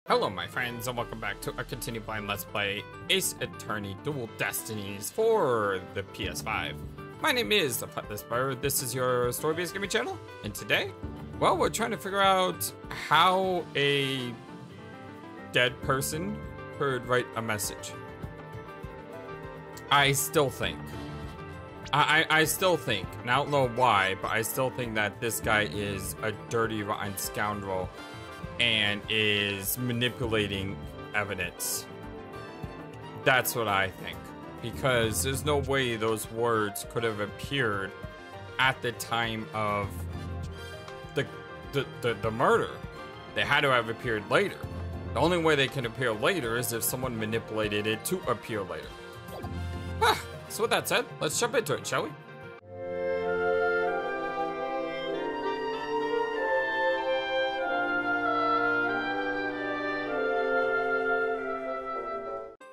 Hello my friends and welcome back to a continued blind Let's Play Ace Attorney Dual Destinies for the PS5. My name is the FlightlessBird, this is your story-based gaming channel, and today, well, we're trying to figure out how a dead person could write a message. I still think, and I don't know why, but I still think that this guy is a dirty, rotten scoundrel and is manipulating evidence. That's what I think. Because there's no way those words could have appeared at the time of the murder. They had to have appeared later. The only way they can appear later is if someone manipulated it to appear later. So with that said, let's jump into it, shall we?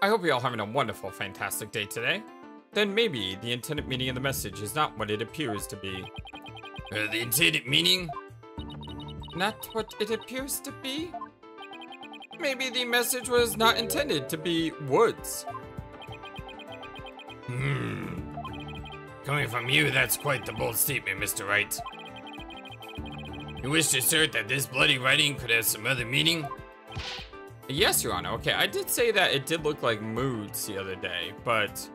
I hope you're all having a wonderful, fantastic day today. Then maybe the intended meaning of the message is not what it appears to be. The intended meaning? Not what it appears to be? Maybe the message was not intended to be woods. Coming from you, that's quite the bold statement, Mr. Wright. You wish to assert that this bloody writing could have some other meaning? Yes, Your Honor. Okay, I did say that it did look like moods the other day, but...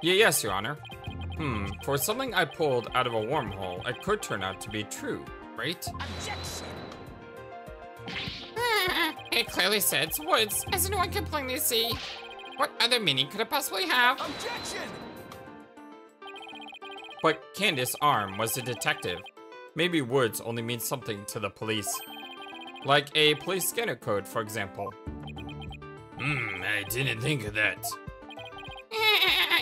Yes, Your Honor. For something I pulled out of a wormhole, it could turn out to be true, right? Objection! It clearly says woods, as anyone can plainly see. What other meaning could it possibly have? Objection! But Candace Arm was a detective. Maybe woods only means something to the police. Like a police scanner code, for example. I didn't think of that.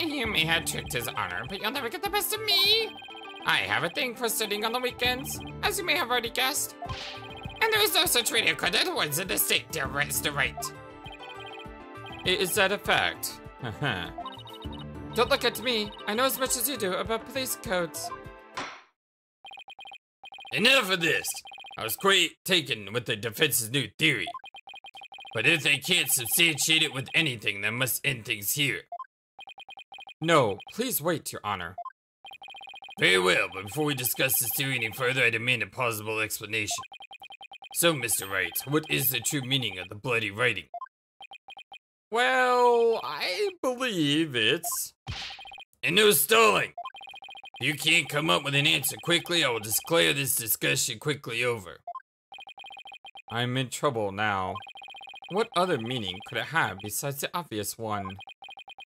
You may have tricked his honor, but you'll never get the best of me. I have a thing for studying on the weekends, as you may have already guessed. And there is no such radio code as woods in the state, dear Mr. Wright. Is that a fact? Don't look at me. I know as much as you do about police codes. Enough of this! I was quite taken with the defense's new theory. But if they can't substantiate it with anything, that must end things here. No, please wait, Your Honor. Very well, but before we discuss this theory any further, I demand a plausible explanation. So, Mr. Wright, what is the true meaning of the bloody writing? Well, I believe it's... And no stalling! If you can't come up with an answer quickly, I will declare this discussion quickly over. I'm in trouble now. What other meaning could it have besides the obvious one?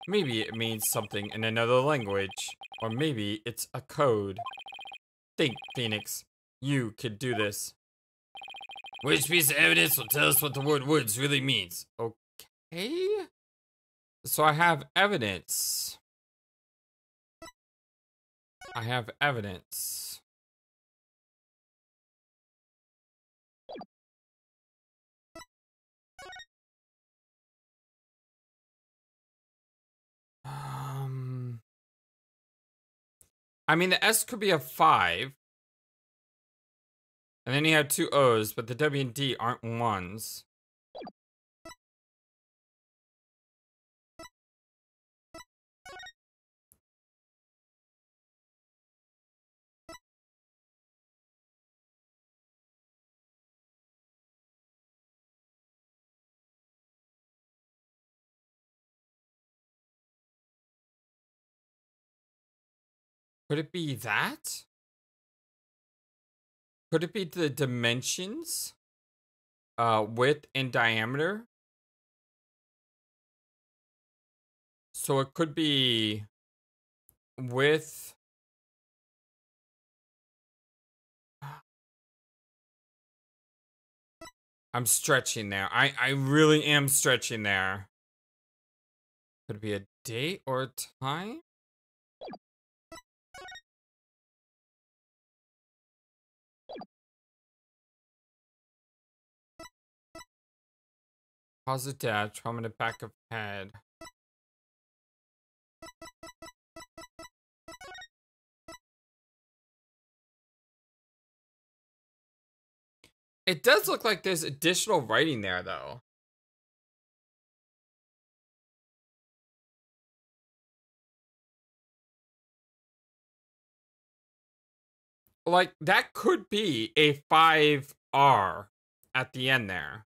Maybe it means something in another language, or maybe it's a code. Think, Phoenix. You could do this. Which piece of evidence will tell us what the word woods really means? Okay. So I have evidence. I have evidence. I mean, the S could be a 5. And then you have 2 O's, but the W and D aren't 1s. Could it be that? Could it be the dimensions? Width and diameter? So it could be width. I'm stretching there. I really am stretching there. Could it be a date or a time? Cause of death, trauma in the back of head. It does look like there's additional writing there, though. Like, that could be a 5R at the end there.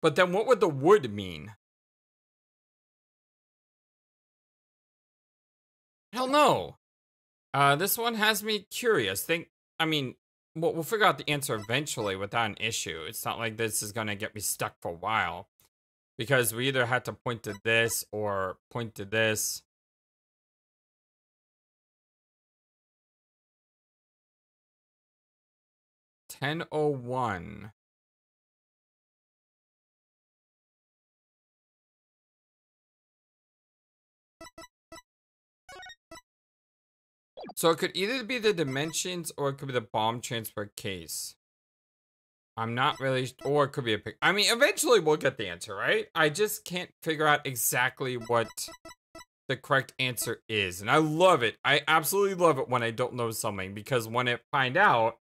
But then what would the wood mean? Hell no. This one has me curious. We'll figure out the answer eventually without an issue. It's not like this is gonna get me stuck for a while. Because we either have to point to this or point to this. $10.01. So it could either be the dimensions or it could be the bomb transfer case. I'm not really, or it could be a pic. I mean, eventually we'll get the answer, right? I just can't figure out exactly what the correct answer is. And I love it. I absolutely love it when I don't know something, because when I find out,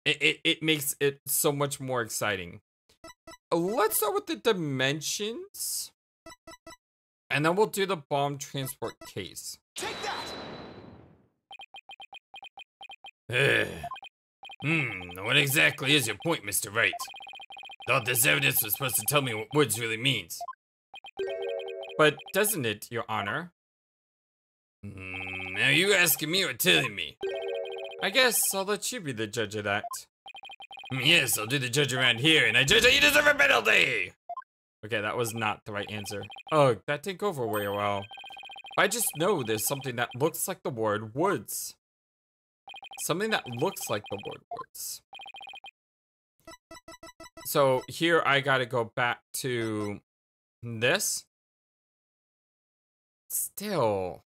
it makes it so much more exciting. Let's start with the dimensions. And then we'll do the bomb transport case. Take that! What exactly is your point, Mr. Wright? Thought this evidence was supposed to tell me what woods really means. But doesn't it, Your Honor? Are you asking me or telling me? I guess I'll let you be the judge of that. Yes, I'll do the judge around here, and I judge that you deserve a penalty! Okay, that was not the right answer. Oh, that didn't go over very well. I just know there's something that looks like the word woods. Something that looks like the word woods. So here I gotta go back to this. Still,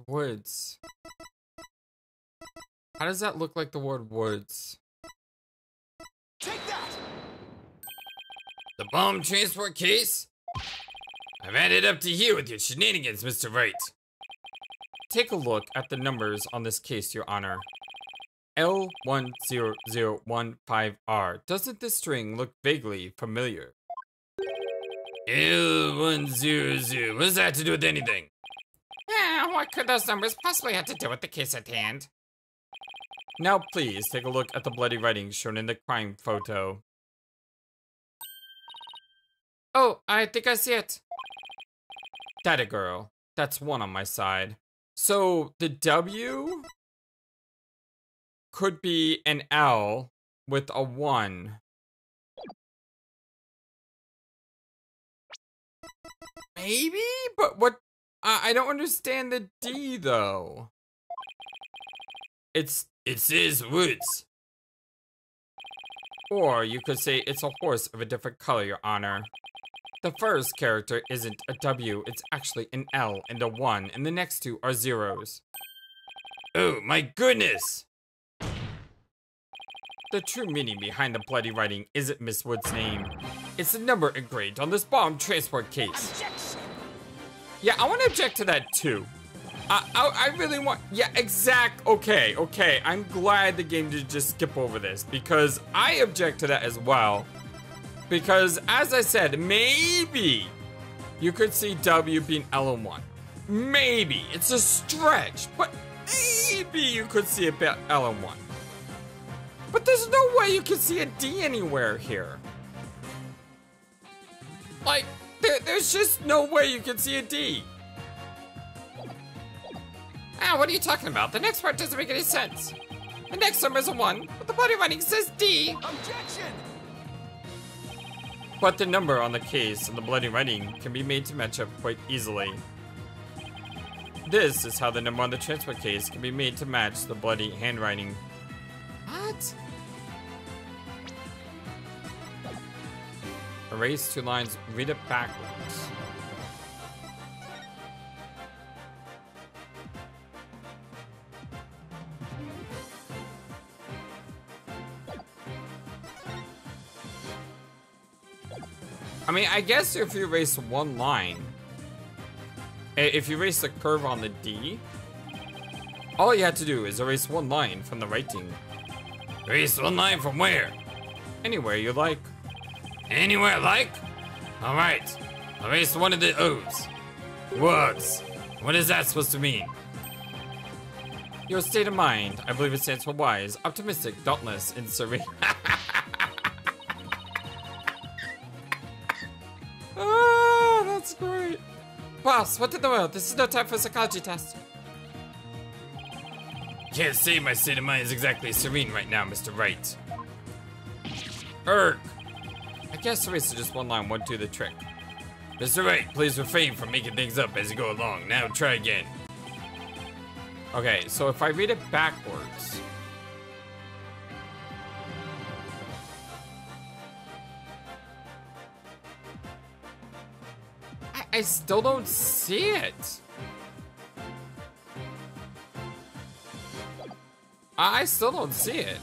woods. How does that look like the word woods? Take that! The bomb transport case? I've had it up to here with your shenanigans, Mr. Wright. Take a look at the numbers on this case, Your Honor. L10015R. Doesn't this string look vaguely familiar? L100. What does that have to do with anything? Yeah, what could those numbers possibly have to do with the case at hand? Now please take a look at the bloody writing shown in the crime photo. Oh, I think I see it. That a girl. That's one on my side. So the W could be an L with a 1. Maybe? But what? I don't understand the D though. It says woods. Or you could say it's a horse of a different color, Your Honor. The first character isn't a W, it's actually an L and a 1, and the next two are zeros. Oh my goodness! The true meaning behind the bloody writing isn't Miss Wood's name. It's the number engraved on this bomb transport case. Objection! Yeah, I want to object to that too. I really want, yeah, okay. I'm glad the game did just skip over this, because I object to that as well. Because, as I said, maybe you could see W being L1. Maybe. It's a stretch, but maybe you could see it being L1. But there's no way you can see a D anywhere here. Like, there's just no way you can see a D. Ah, what are you talking about? The next part doesn't make any sense. The next number is a 1, but the body writing says D. Objection! But the number on the case and the bloody writing can be made to match up quite easily. This is how the number on the transport case can be made to match the bloody handwriting. What? Erase 2 lines, read it backwards. I mean, I guess if you erase 1 line, if you erase the curve on the D, All you had to do is erase one line from the writing. Erase one line from where? Anywhere you like. Anywhere I like? Alright. Erase one of the O's. Words. What is that supposed to mean? Your state of mind. I believe it stands for wise, optimistic, dauntless, and serene. Ah, that's great. Boss, what in the world? This is no time for a psychology test. Can't say my state of mind is exactly serene right now, Mr. Wright. Erg. I guess erase just one line won't do the trick. Mr. Wright, please refrain from making things up as you go along. Now try again. Okay, so if I read it backwards. I still don't see it. I still don't see it.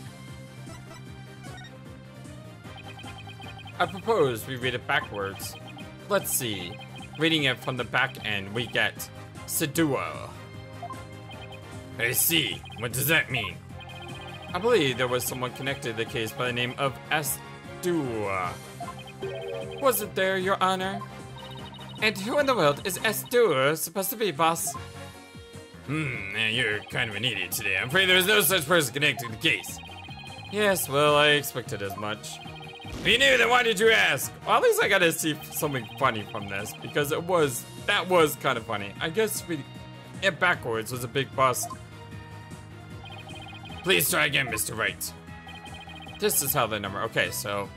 I propose we read it backwards. Let's see. Reading it from the back end, we get Sedua. I see. What does that mean? I believe there was someone connected to the case by the name of Estua. Wasn't there, Your Honor? And who in the world is Estua supposed to be, boss? You're kind of an idiot today. I'm afraid there is no such person connected to the case. Yes, well, I expected as much. If you knew, then why did you ask? Well, at least I got to see something funny from this, because that was kind of funny. I guess reading it backwards was a big bust. Please try again, Mr. Wright. This is how the number, okay, so.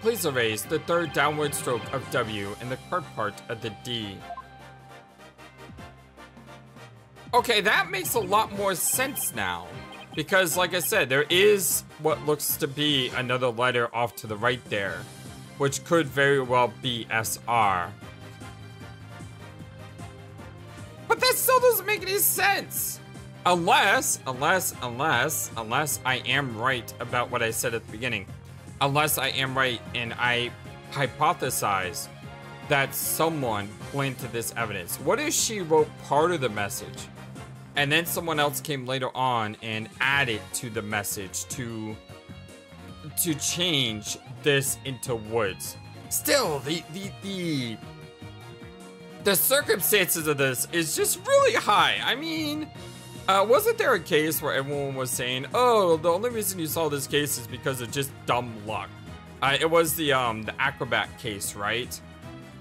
Please erase the third downward stroke of W and the curved part of the D. Okay, that makes a lot more sense now. Because, like I said, there is what looks to be another letter off to the right there, which could very well be SR. But that still doesn't make any sense. Unless I am right about what I said at the beginning. Unless I am right and I hypothesize that someone planted this evidence. What if she wrote part of the message and then someone else came later on and added to the message to change this into woods? Still, the circumstances of this is just really high. I mean, wasn't there a case where everyone was saying, oh, the only reason you saw this case is because of just dumb luck? It was the acrobat case, right?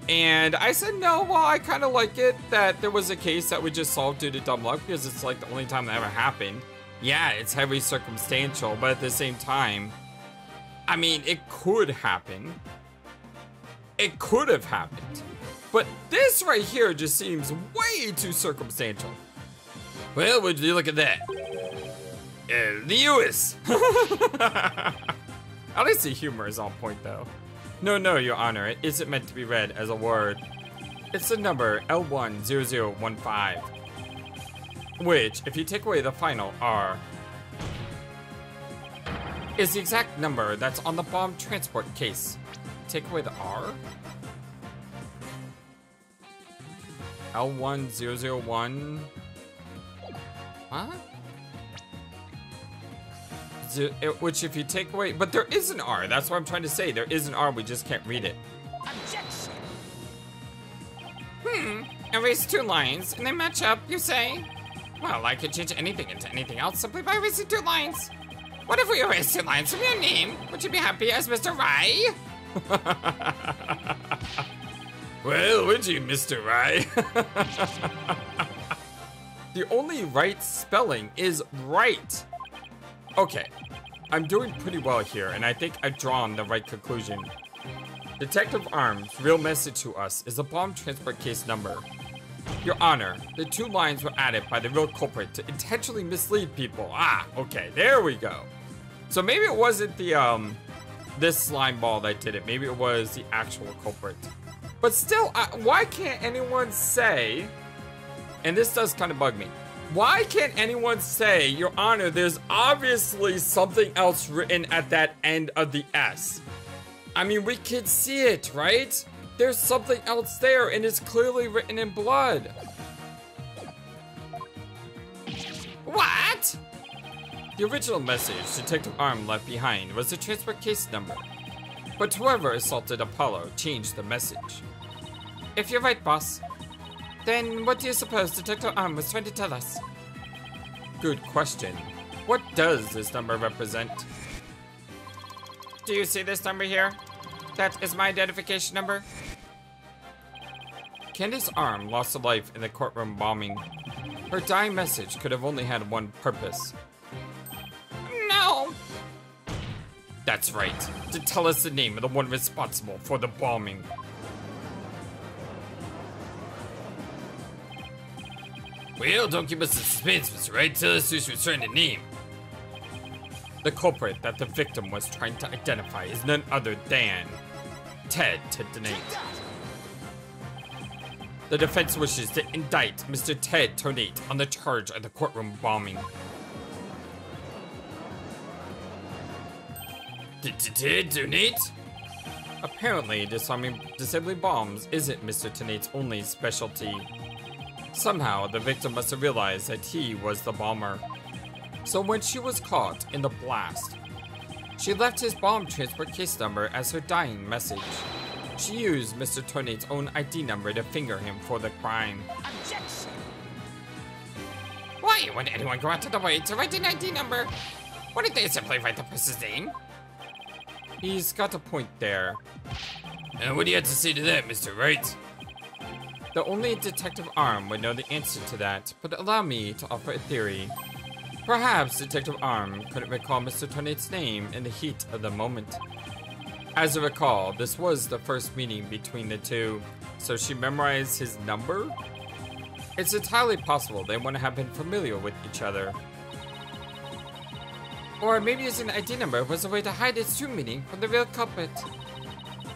And I said, no, well, I kind of like it that there was a case that we just solved due to dumb luck because it's like the only time that ever happened. Yeah, it's heavily circumstantial, but at the same time, I mean, it could happen. It could have happened. But this right here just seems way too circumstantial. Well, would you look at that? The US. At least the humor is on point, though. No, Your Honor, it isn't meant to be read as a word. It's the number L10015, which, if you take away the final R, is the exact number that's on the bomb transport case. Take away the R? L1001. What? Which if you take away, but there is an R. That's what I'm trying to say. There is an R. We just can't read it. Objection. Erase two lines and they match up, you say? Well, I could change anything into anything else simply by erasing two lines. What if we erase two lines from your name? Would you be happy as Mr. Rye? Well, would you, Mr. Rye? The only right spelling is right. Okay, I'm doing pretty well here, and I think I've drawn the right conclusion. Detective Arms' real message to us is a bomb transport case number. Your Honor, the two lines were added by the real culprit to intentionally mislead people. Ah, okay, there we go. So maybe it wasn't the, this slime ball that did it. Maybe it was the actual culprit. But still, why can't anyone say, and this does kind of bug me, why can't anyone say, Your Honor, there's obviously something else written at that end of the S? I mean, we can see it, right? There's something else there, and it's clearly written in blood. What? The original message Detective Arm left behind was the transport case number. But whoever assaulted Apollo changed the message. If you're right, boss, then what do you suppose Detective Arm was trying to tell us? Good question. What does this number represent? Do you see this number here? That is my identification number. Candace Arm lost a life in the courtroom bombing. Her dying message could have only had one purpose. No! That's right, to tell us the name of the one responsible for the bombing. Well, don't keep us in suspense, Mr. Wright. Tell us who she was trying to name. The culprit that the victim was trying to identify is none other than Ted Tonate. The defense wishes to indict Mr. Ted Tonate on the charge of the courtroom bombing. Ted Tonate? Apparently, disabling bombs isn't Mr. Tonate's only specialty. Somehow, the victim must have realized that he was the bomber. So when she was caught in the blast, she left his bomb transport case number as her dying message. She used Mr. Tonate's own ID number to finger him for the crime. Objection! Why would anyone go out of the way to write an ID number? Wouldn't they simply write the person's name? He's got a point there. And what do you have to say to that, Mr. Wright? The only Detective Arm would know the answer to that, but allow me to offer a theory. Perhaps Detective Arm couldn't recall Mr. Tonate's name in the heat of the moment. As I recall, this was the first meeting between the two, so she memorized his number? It's entirely possible they wouldn't have been familiar with each other. Or maybe using the ID number was a way to hide its true meaning from the real culprit,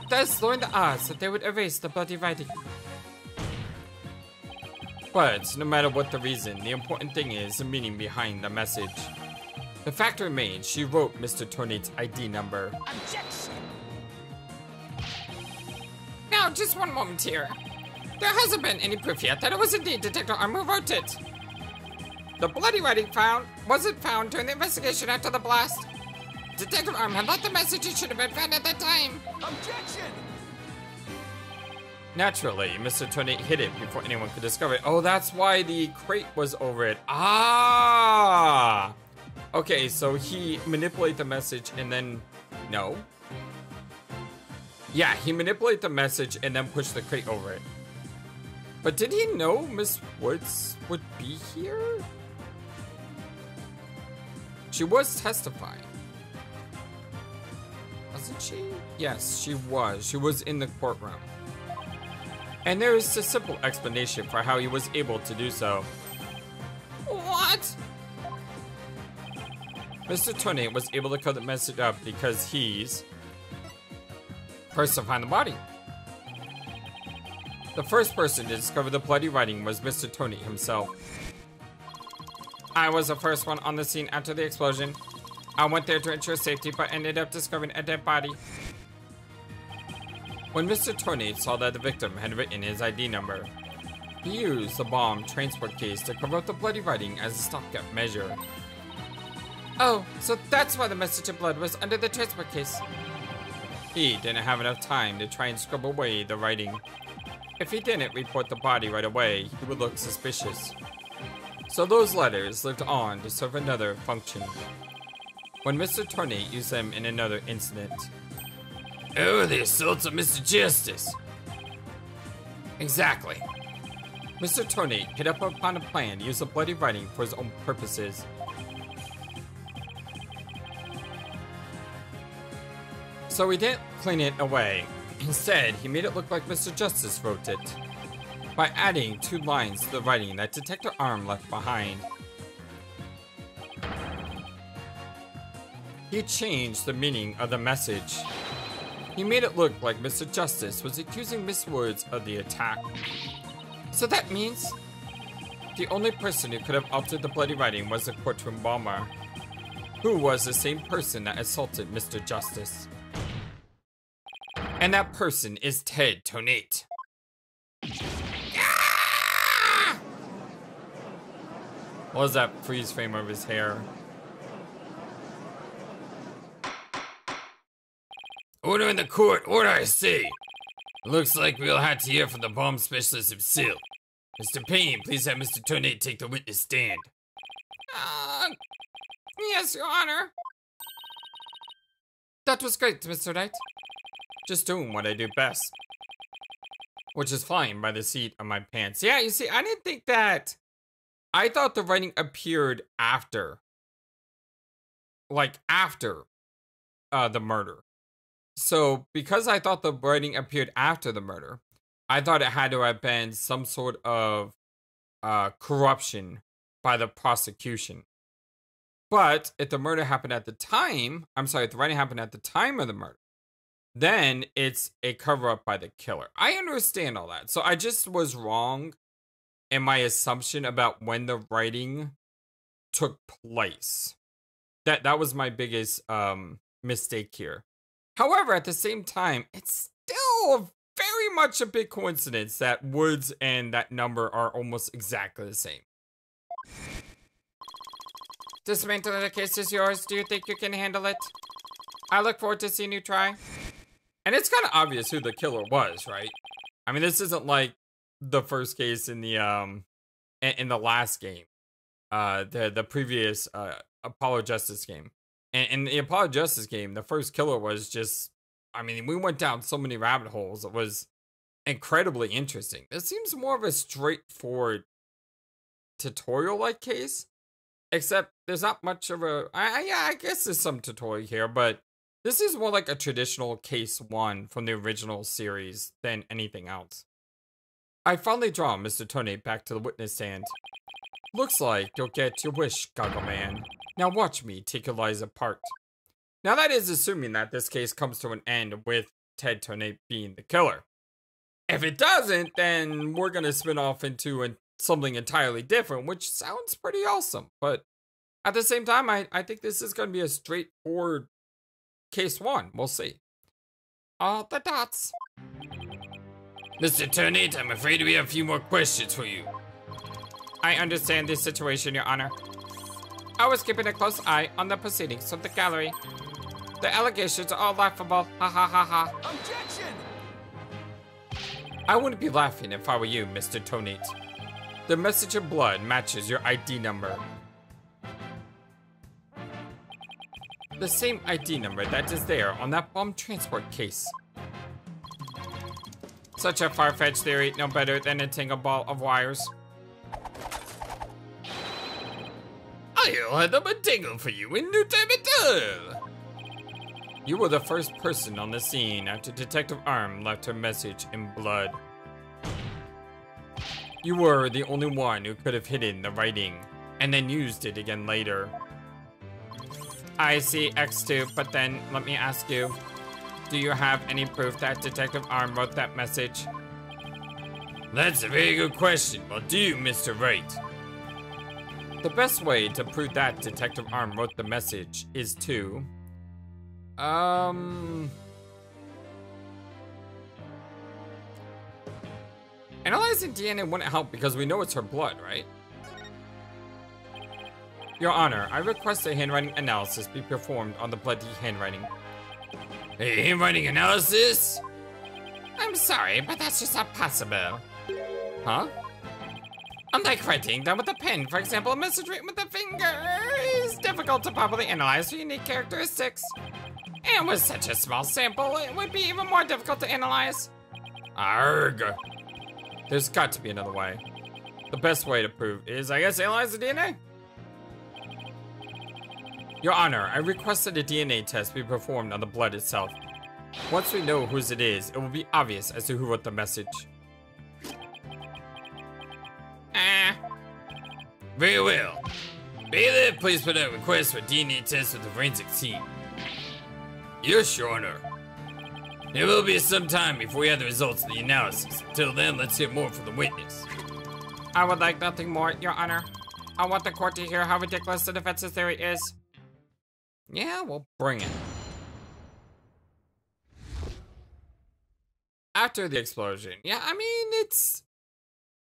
thus lowering the odds that they would erase the bloody writing. But no matter what the reason, the important thing is the meaning behind the message. The fact remains she wrote Mr. Tonate's ID number. Objection! Now, just one moment here. There hasn't been any proof yet that it was indeed Detective Arm who wrote it. The bloody writing wasn't found during the investigation after the blast. Detective Arm had left the message it should have been found at that time. Objection! Naturally, Mr. Tonate hid it before anyone could discover it. Oh, that's why the crate was over it. Ah! Okay, so he manipulated the message and then... No. Yeah, he manipulated the message and then pushed the crate over it. But did he know Miss Woods would be here? She was testifying. Wasn't she? Yes, she was. She was in the courtroom. And there is a simple explanation for how he was able to do so. What? Mr. Tonate was able to cut the message up because he's first to find the body. The first person to discover the bloody writing was Mr. Tonate himself. I was the first one on the scene after the explosion. I went there to ensure safety, but ended up discovering a dead body. When Mr. Tonate saw that the victim had written his ID number, he used the bomb transport case to cover up the bloody writing as a stopgap measure. Oh, so that's why the message in blood was under the transport case. He didn't have enough time to try and scrub away the writing. If he didn't report the body right away, he would look suspicious. So those letters lived on to serve another function. When Mr. Tonate used them in another incident. Oh, the assault of Mr. Justice. Exactly. Mr. Tonate hit up upon a plan to use the bloody writing for his own purposes. So he didn't clean it away. Instead, he made it look like Mr. Justice wrote it by adding 2 lines to the writing that Detective Arm left behind. He changed the meaning of the message. He made it look like Mr. Justice was accusing Miss Woods of the attack. So that means the only person who could have altered the bloody writing was the courtroom bomber, who was the same person that assaulted Mr. Justice. And that person is Ted Tonate. What was that freeze frame of his hair? Order in the court, order I say. Looks like we'll have to hear from the bomb specialist himself. Mr. Payne, please have Mr. Tonate take the witness stand. Yes, Your Honor. That was great, Mr. Knight. Just doing what I do best. Which is flying by the seat of my pants. Yeah, you see, I didn't think that... I thought the writing appeared after. Like, after the murder. So, because I thought the writing appeared after the murder, I thought it had to have been some sort of corruption by the prosecution. But if the murder happened at the time, if the writing happened at the time of the murder, then it's a cover-up by the killer. I understand all that. So I just was wrong in my assumption about when the writing took place. That was my biggest mistake here. However, at the same time, it's still very much a big coincidence that Woods and that number are almost exactly the same. Dismantling the case is yours. Do you think you can handle it? I look forward to seeing you try. And it's kind of obvious who the killer was, right? I mean, this isn't like the first case in the last game, the previous Apollo Justice game. And in the Apollo Justice game, the first killer was just, I mean, we went down so many rabbit holes. It was incredibly interesting. This seems more of a straightforward tutorial-like case, except there's not much of a, I guess there's some tutorial here, but this is more like a traditional case 1 from the original series than anything else. I finally draw Mr. Tonate back to the witness stand. Looks like you'll get your wish, Goggle Man. Now watch me take your lies apart. Now that is assuming that this case comes to an end with Ted Tonate being the killer. If it doesn't, then we're gonna spin off into something entirely different, which sounds pretty awesome. But at the same time, I think this is gonna be a straightforward case 1. We'll see. All the dots. Mr. Tonate, I'm afraid we have a few more questions for you. I understand this situation, Your Honor. I was keeping a close eye on the proceedings of the gallery. The allegations are all laughable. Ha ha ha ha. Objection! I wouldn't be laughing if I were you, Mr. Tonate. The message of blood matches your ID number. The same ID number that is there on that bomb transport case. Such a far-fetched theory, no better than a tangled ball of wires. I'll have them a tingle for you in no time at all. You were the first person on the scene after Detective Arm left her message in blood. You were the only one who could have hidden the writing, and then used it again later. I see X2, but then let me ask you, do you have any proof that Detective Arm wrote that message? That's a very good question. Well, do you, Mr. Wright? The best way to prove that Detective Arm wrote the message is to... Analyzing DNA wouldn't help because we know it's her blood, right? Your Honor, I request a handwriting analysis be performed on the bloody handwriting. A handwriting analysis? I'm sorry, but that's just not possible. Huh? Unlike writing done with a pen, for example, a message written with a finger is difficult to properly analyze for unique characteristics. And with such a small sample, it would be even more difficult to analyze. Arg. There's got to be another way. The best way to prove is, I guess, analyze the DNA. Your Honor, I request that a DNA test be performed on the blood itself. Once we know whose it is, it will be obvious as to who wrote the message. Very well. Bailiff, please put out a request for DNA test with the forensic team. Yes, Your Honor. It will be some time before we have the results of the analysis. Until then, let's hear more from the witness. I would like nothing more, Your Honor. I want the court to hear how ridiculous the defense's theory is. Yeah, well, bring it. after the explosion. Yeah, I mean, it's...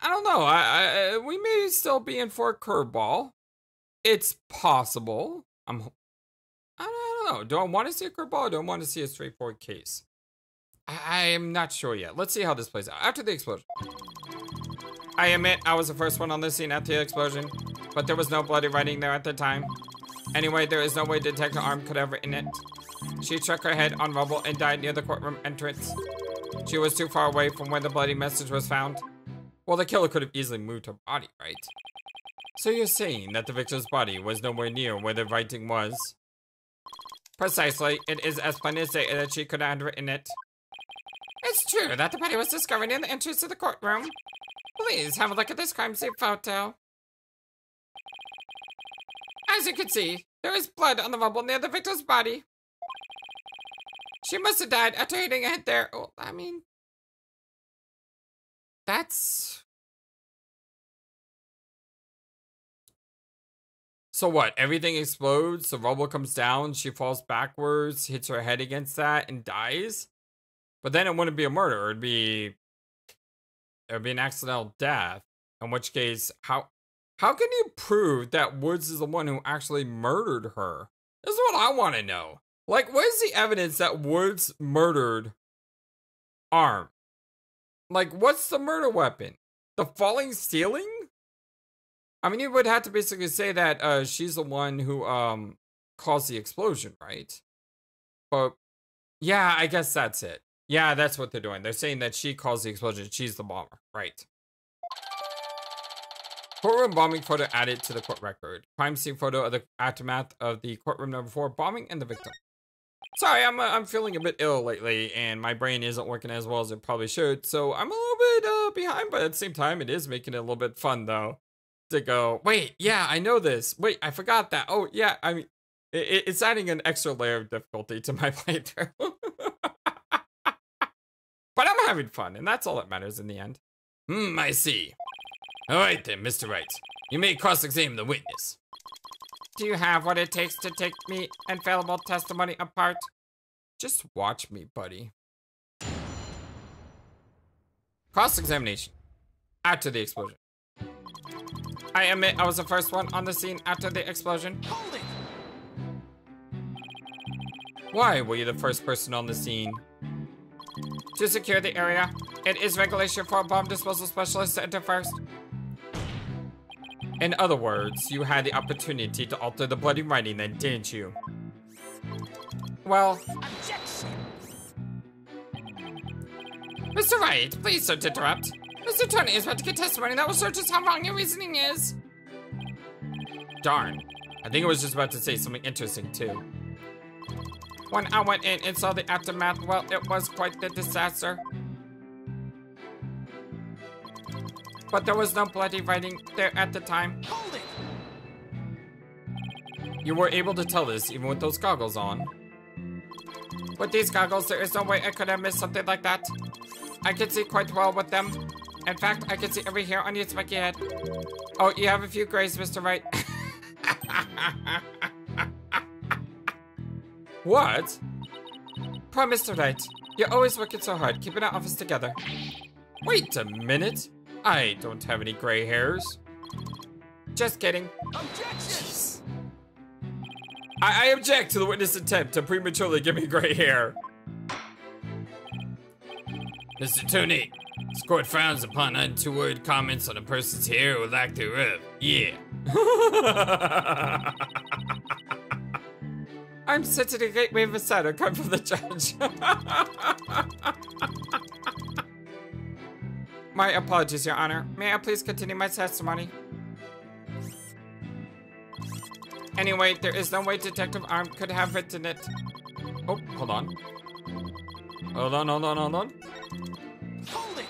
I don't know. We may still be in for a curveball. It's possible. I don't know. Do I want to see a curveball or do I want to see a straightforward case? I am not sure yet. Let's see how this plays out. After the explosion. I admit I was the first one on the scene after the explosion, but there was no bloody writing there at the time. Anyway, there is no way Detective Arm could have written it. She struck her head on rubble and died near the courtroom entrance. She was too far away from where the bloody message was found. Well, the killer could have easily moved her body, right? So you're saying that the victim's body was nowhere near where the writing was? Precisely. It is as plain as day that she could have written it. It's true that the body was discovered in the entrance to the courtroom. Please have a look at this crime scene photo. As you can see, there is blood on the rubble near the victim's body. She must have died after hitting a head there. Oh, I mean... That's... So what? Everything explodes, the rubble comes down, she falls backwards, hits her head against that, and dies? But then it wouldn't be a murder, it'd be an accidental death. In which case, how can you prove that Woods is the one who actually murdered her? This is what I want to know. Like, where's the evidence that Woods murdered Arm? Like, what's the murder weapon? The falling ceiling? I mean, you would have to basically say that she's the one who caused the explosion, right? But yeah, I guess that's it. Yeah, that's what they're doing. They're saying that she caused the explosion. She's the bomber, right? Courtroom bombing photo added to the court record. Crime scene photo of the aftermath of the courtroom number 4 bombing and the victim. Sorry, I'm feeling a bit ill lately, and my brain isn't working as well as it probably should, so I'm a little bit behind, but at the same time, it is making it a little bit fun, though. To go, wait, yeah, I know this. Wait, I forgot that. Oh, yeah, I mean, it's adding an extra layer of difficulty to my playthrough. But I'm having fun, and that's all that matters in the end. I see. All right then, Mr. Wright. You may cross-examine the witness. Do you have what it takes to take me infallible testimony apart? Just watch me, buddy. Cross-examination. After the explosion. I admit I was the first one on the scene after the explosion. Hold it! Why were you the first person on the scene? To secure the area, it is regulation for a bomb disposal specialist to enter first. In other words, you had the opportunity to alter the bloody writing then, didn't you? Well... Objection! Mr. Wright, please don't interrupt. Mr. Attorney is about to get testimony that will show just how wrong your reasoning is. Darn. I think I was just about to say something interesting, too. When I went in and saw the aftermath, well, it was quite the disaster. But there was no bloody writing there at the time. Hold it! You were able to tell this even with those goggles on. With these goggles, there is no way I could have missed something like that. I can see quite well with them. In fact, I can see every hair on your spiky head. Oh, you have a few grays, Mr. Wright. What? Poor Mr. Wright. You're always working so hard, keeping our office together. Wait a minute. I don't have any gray hairs. Just kidding. Objection! I object to the witness' attempt to prematurely give me gray hair. Mr. Tonate, this court frowns upon untoward comments on a person's hair or lack thereof. Yeah. I'm sensing a great wave of sadder come from the judge. My apologies, Your Honor. May I please continue my testimony? Anyway, there is no way Detective Arm could have written it. Oh, hold on. Hold on. Hold it!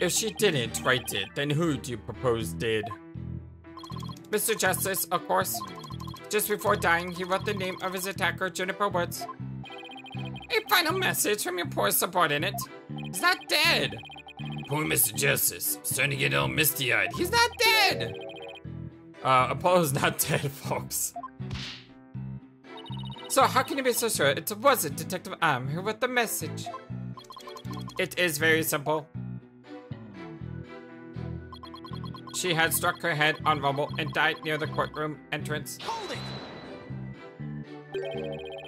If she didn't write it, then who do you propose did? Mr. Justice, of course. Just before dying, he wrote the name of his attacker, Juniper Woods. A final message from your poor subordinate. He's not dead. Poor Mr. Justice. I'm starting to get all misty-eyed. He's not dead. Apollo's not dead, folks. So how can you be so sure it wasn't Detective Arm who wrote the message? It is very simple. She had struck her head on rubble and died near the courtroom entrance. Hold it!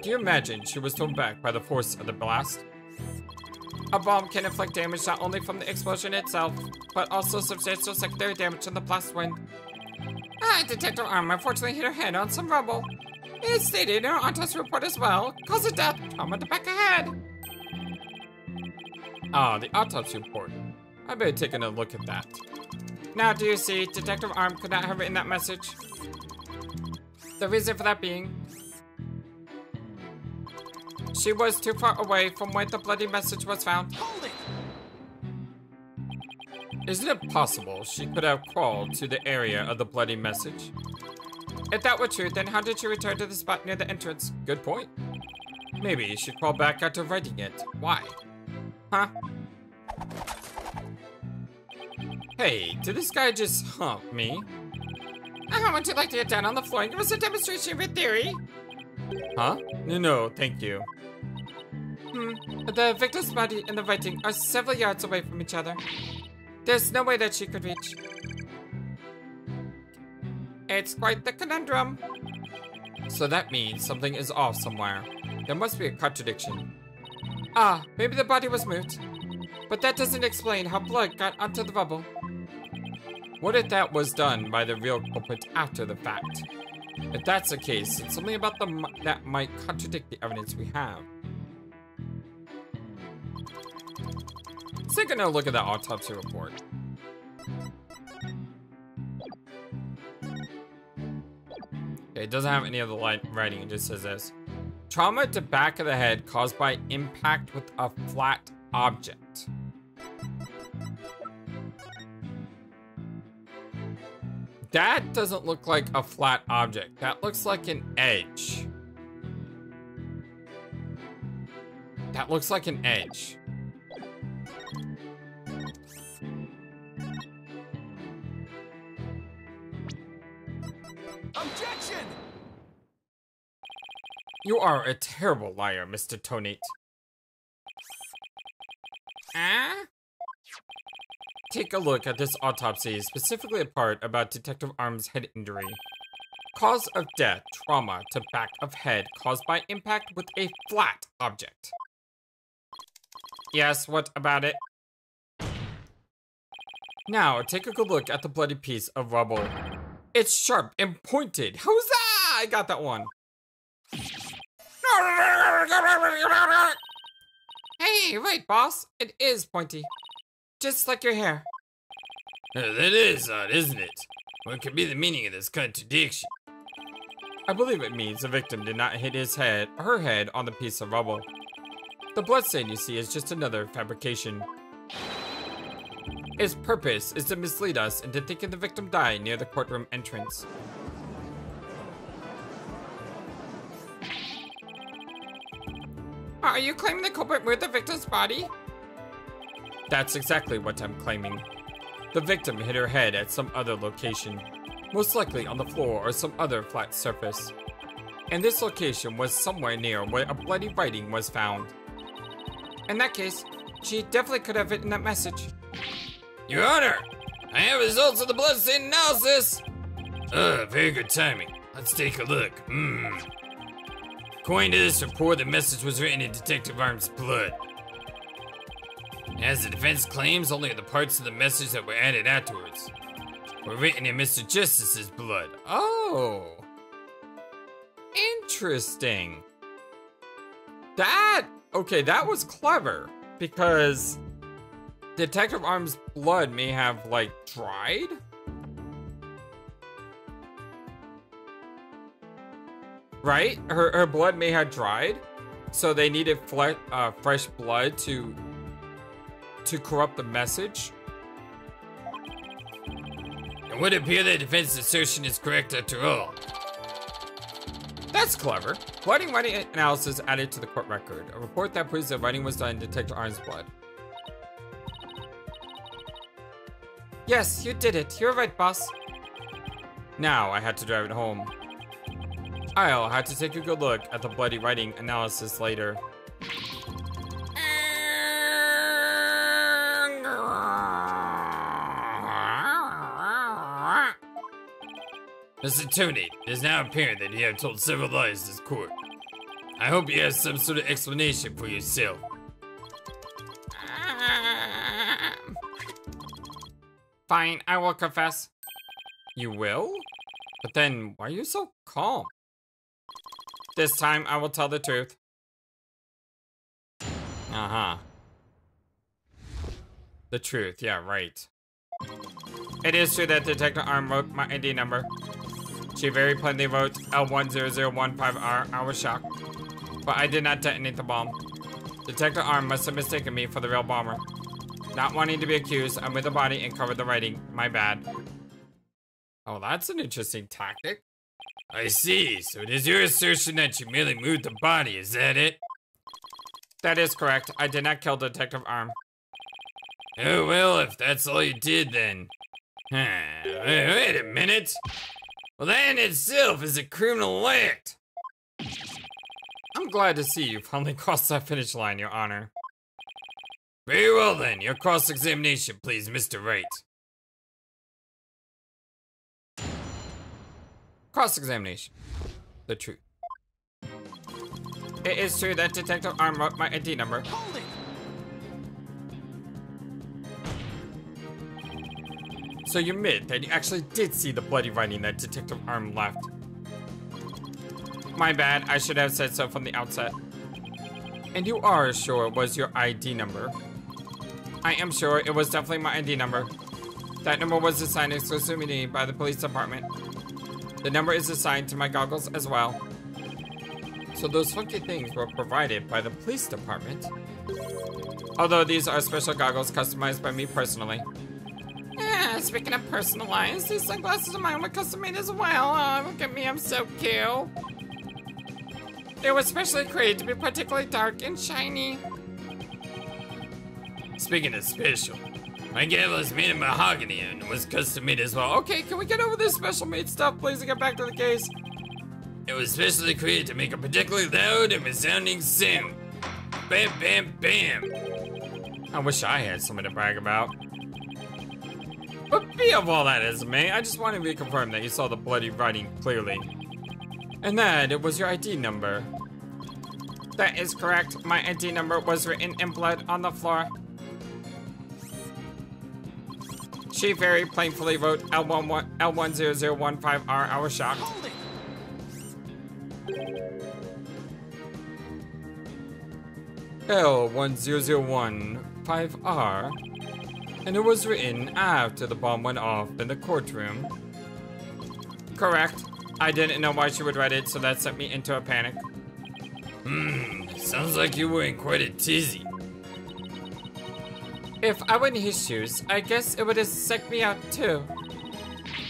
Do you imagine she was thrown back by the force of the blast? A bomb can inflict damage not only from the explosion itself, but also substantial secondary damage from the blast wind. Detective Arm unfortunately hit her head on some rubble. It's stated in her autopsy report as well. Cause of death, trauma to back of head. Ah, the autopsy report. I better take a look at that. Now, do you see, Detective Arm could not have written that message. The reason for that being, she was too far away from where the bloody message was found. Hold it! Isn't it possible she could have crawled to the area of the bloody message? If that were true, then how did she return to the spot near the entrance? Good point. Maybe she crawled back after writing it. Why? Huh? Hey, did this guy just hump me? How would you like to get down on the floor and give us a demonstration of your theory? Huh? No, thank you. The victim's body and the writing are several yards away from each other. There's no way that she could reach. It's quite the conundrum. So that means something is off somewhere. There must be a contradiction. Ah, maybe the body was moved. But that doesn't explain how blood got onto the rubble. What if that was done by the real culprit after the fact? If that's the case, it's something about that might contradict the evidence we have. Let's take a look at the autopsy report. It doesn't have any other writing, it just says this. Trauma to back of the head caused by impact with a flat object. That doesn't look like a flat object. That looks like an edge. That looks like an edge. Objection! You are a terrible liar, Mr. Tonate. Take a look at this autopsy, specifically a part about Detective Arm's head injury. Cause of death, trauma to back of head caused by impact with a flat object. Yes, what about it? Now, take a good look at the bloody piece of rubble. It's sharp and pointed. Huzzah! I got that one. Hey, right, boss. It is pointy. Just like your hair. That is odd, isn't it? What could be the meaning of this contradiction? I believe it means the victim did not hit her head on the piece of rubble. The bloodstain you see is just another fabrication. Its purpose is to mislead us into thinking the victim died near the courtroom entrance. Are you claiming the culprit moved the victim's body? That's exactly what I'm claiming. The victim hit her head at some other location, most likely on the floor or some other flat surface. And this location was somewhere near where a bloody writing was found. In that case, she definitely could have written that message. Your Honor, I have results of the bloodstain analysis. Very good timing. Let's take a look. According to this report, the message was written in Detective Arm's blood. As the defense claims, only the parts of the message that were added afterwards were written in Mr. Justice's blood. Oh. Interesting. Okay, that was clever, because Detective Arm's blood may have, like, dried? Right? Her blood may have dried, so they needed fresh blood to corrupt the message. It would appear that defense assertion is correct after all. That's clever. Writing analysis added to the court record. A report that proves that writing was done in Detective Arm's blood. Yes, you did it. You're right, boss. Now I had to drive it home. I'll have to take a good look at the bloody writing analysis later. Mr. Tonate, it is now apparent that you have told several lies to this court. I hope you have some sort of explanation for yourself. Fine, I will confess. You will? But then, why are you so calm? This time, I will tell the truth. Uh-huh. The truth, yeah, right. It is true that Detective Arm wrote my ID number. She very plainly wrote L10015R. I was shocked. But I did not detonate the bomb. Detective Arm must have mistaken me for the real bomber. Not wanting to be accused, I moved the body and covered the writing. My bad. Oh, that's an interesting tactic. I see, so it is your assertion that you merely moved the body, is that it? That is correct. I did not kill Detective Arm. Oh, well, if that's all you did, then. Wait a minute. Well, that in itself is a criminal act. I'm glad to see you finally crossed that finish line, Your Honor. Very well, then. Your cross-examination, please, Mr. Wright. Cross-examination. The truth. It is true that Detective Arm wrote my ID number. Hold it. So you admit that you actually did see the bloody writing that Detective Arm left. My bad, I should have said so from the outset. And you are sure it was your ID number? I am sure it was definitely my ID number. That number was assigned exclusively to me by the police department. The number is assigned to my goggles as well. So those funky things were provided by the police department? Although these are special goggles customized by me personally. Speaking of personalized, these sunglasses of mine were custom made as well. Oh, look at me, I'm so cute. They were specially created to be particularly dark and shiny. Speaking of special, my gavel is made of mahogany and was custom made as well. Okay, can we get over this special made stuff, please, and get back to the case? It was specially created to make a particularly loud and resounding sound. Bam, bam, bam. I wish I had something to brag about. But be of all that is, mate, I just wanted to reconfirm that you saw the bloody writing clearly. And that it was your ID number. That is correct. My ID number was written in blood on the floor. She very plainly wrote L10015R. I was shocked. Hold it. L10015R. And it was written after the bomb went off in the courtroom. Correct. I didn't know why she would write it, so that sent me into a panic. Sounds like you were in quite a tizzy. If I were in his shoes, I guess it would have psyched me out too.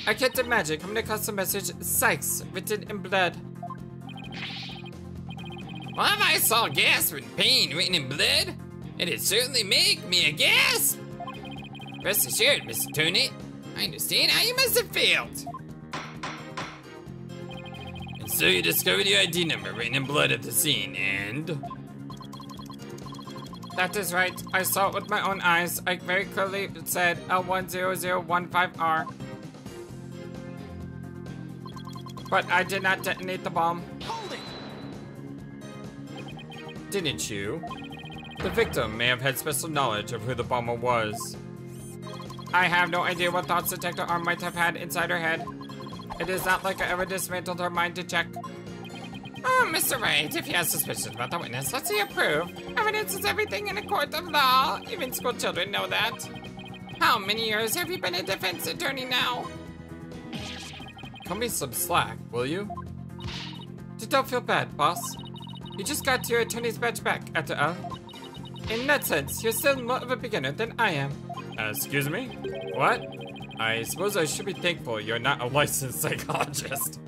I can't imagine coming across the message "Sykes" written in blood. Well, if I saw gasp and pain written in blood, it'd certainly make me a gasp. Rest assured, Mr. Tonate, I understand how you must have felt. And so you discovered your ID number written in blood at the scene, and... That is right. I saw it with my own eyes. I very clearly said L10015R. But I did not detonate the bomb. Hold it. Didn't you? The victim may have had special knowledge of who the bomber was. I have no idea what thoughts Detective Arm might have had inside her head. It is not like I ever dismantled her mind to check. Oh, Mr. Wright, if you have suspicions about the witness, let's see your proof. Evidence is everything in a court of law. Even school children know that. How many years have you been a defense attorney now? Cut me some slack, will you? Don't feel bad, boss. You just got your attorney's badge back, after all. In that sense, you're still more of a beginner than I am. Excuse me? What? I suppose I should be thankful you're not a licensed psychologist.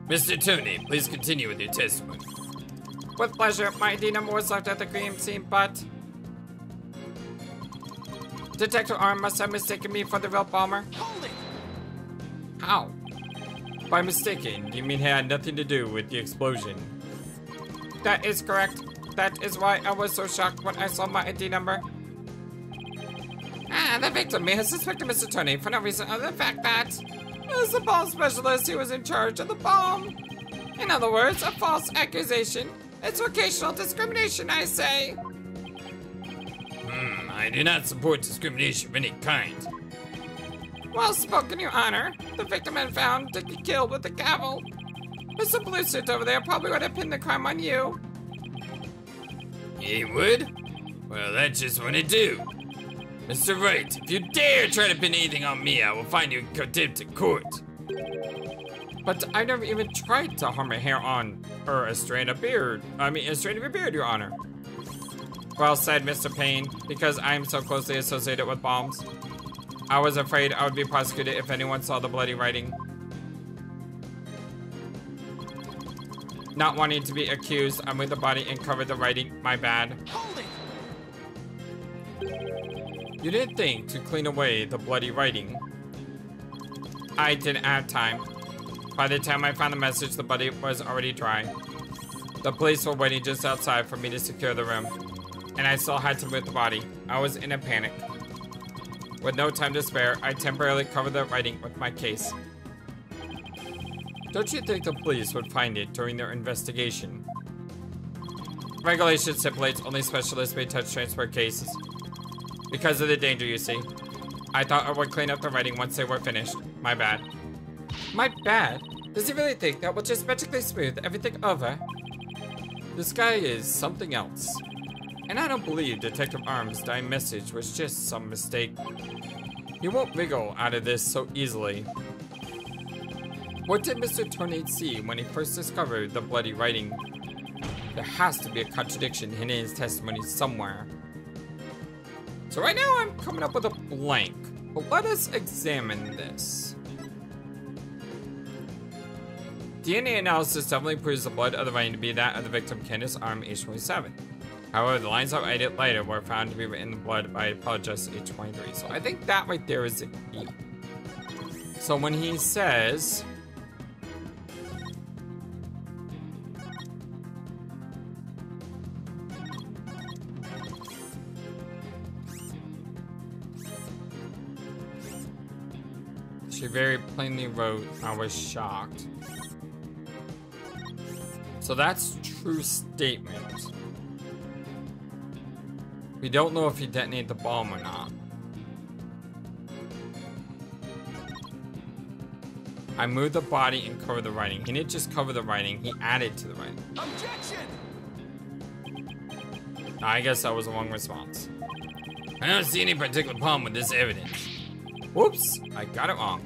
Mr. Tonate, please continue with your testimony. With pleasure. My ID number was left at the crime scene, but... Detective Arm must have mistaken me for the real bomber. Hold it. How? By mistaken, you mean it had nothing to do with the explosion? That is correct. That is why I was so shocked when I saw my ID number. The victim may have suspected Mr. Tony for no reason other than the fact that, as the bomb specialist, he was in charge of the bomb. In other words, a false accusation. It's vocational discrimination, I say. I do not support discrimination of any kind. Well spoken, Your Honor. The victim had found to be killed with a gavel. Mr. Blue Suit over there probably would have pinned the crime on you. He would? Well, that's just what it do. Mr. Wright, if you dare try to pin anything on me, I will find you in contempt of court. But I never even tried to harm a hair on, or a strand of beard. A strand of your beard, Your Honor. Well said, Mr. Payne, because I am so closely associated with bombs. I was afraid I would be prosecuted if anyone saw the bloody writing. Not wanting to be accused, I moved the body and covered the writing. My bad. Hold it! You didn't think to clean away the bloody writing. I didn't have time. By the time I found the message, the body was already dry. The police were waiting just outside for me to secure the room, and I still had to move the body. I was in a panic. With no time to spare, I temporarily covered the writing with my case. Don't you think the police would find it during their investigation? Regulation stipulates only specialists may touch transport cases. Because of the danger, you see. I thought I would clean up the writing once they were finished. My bad. My bad? Does he really think that will just magically smooth everything over? This guy is something else. And I don't believe Detective Arm's dying message was just some mistake. He won't wriggle out of this so easily. What did Mr. Tonate see when he first discovered the bloody writing? There has to be a contradiction hidden in his testimony somewhere. So right now I'm coming up with a blank, but let us examine this. DNA analysis definitely proves the blood of the writing to be that of the victim Candace Arm, age 27. However, the lines I edited later were found to be written in blood by Apollo Justice, age 23. So I think that right there is the key. So when he says... She very plainly wrote, I was shocked. So that's true statement. We don't know if he detonated the bomb or not. I moved the body and covered the writing. He didn't just cover the writing, he added to the writing. Objection! I guess that was a wrong response. I don't see any particular problem with this evidence. Whoops, I got it wrong.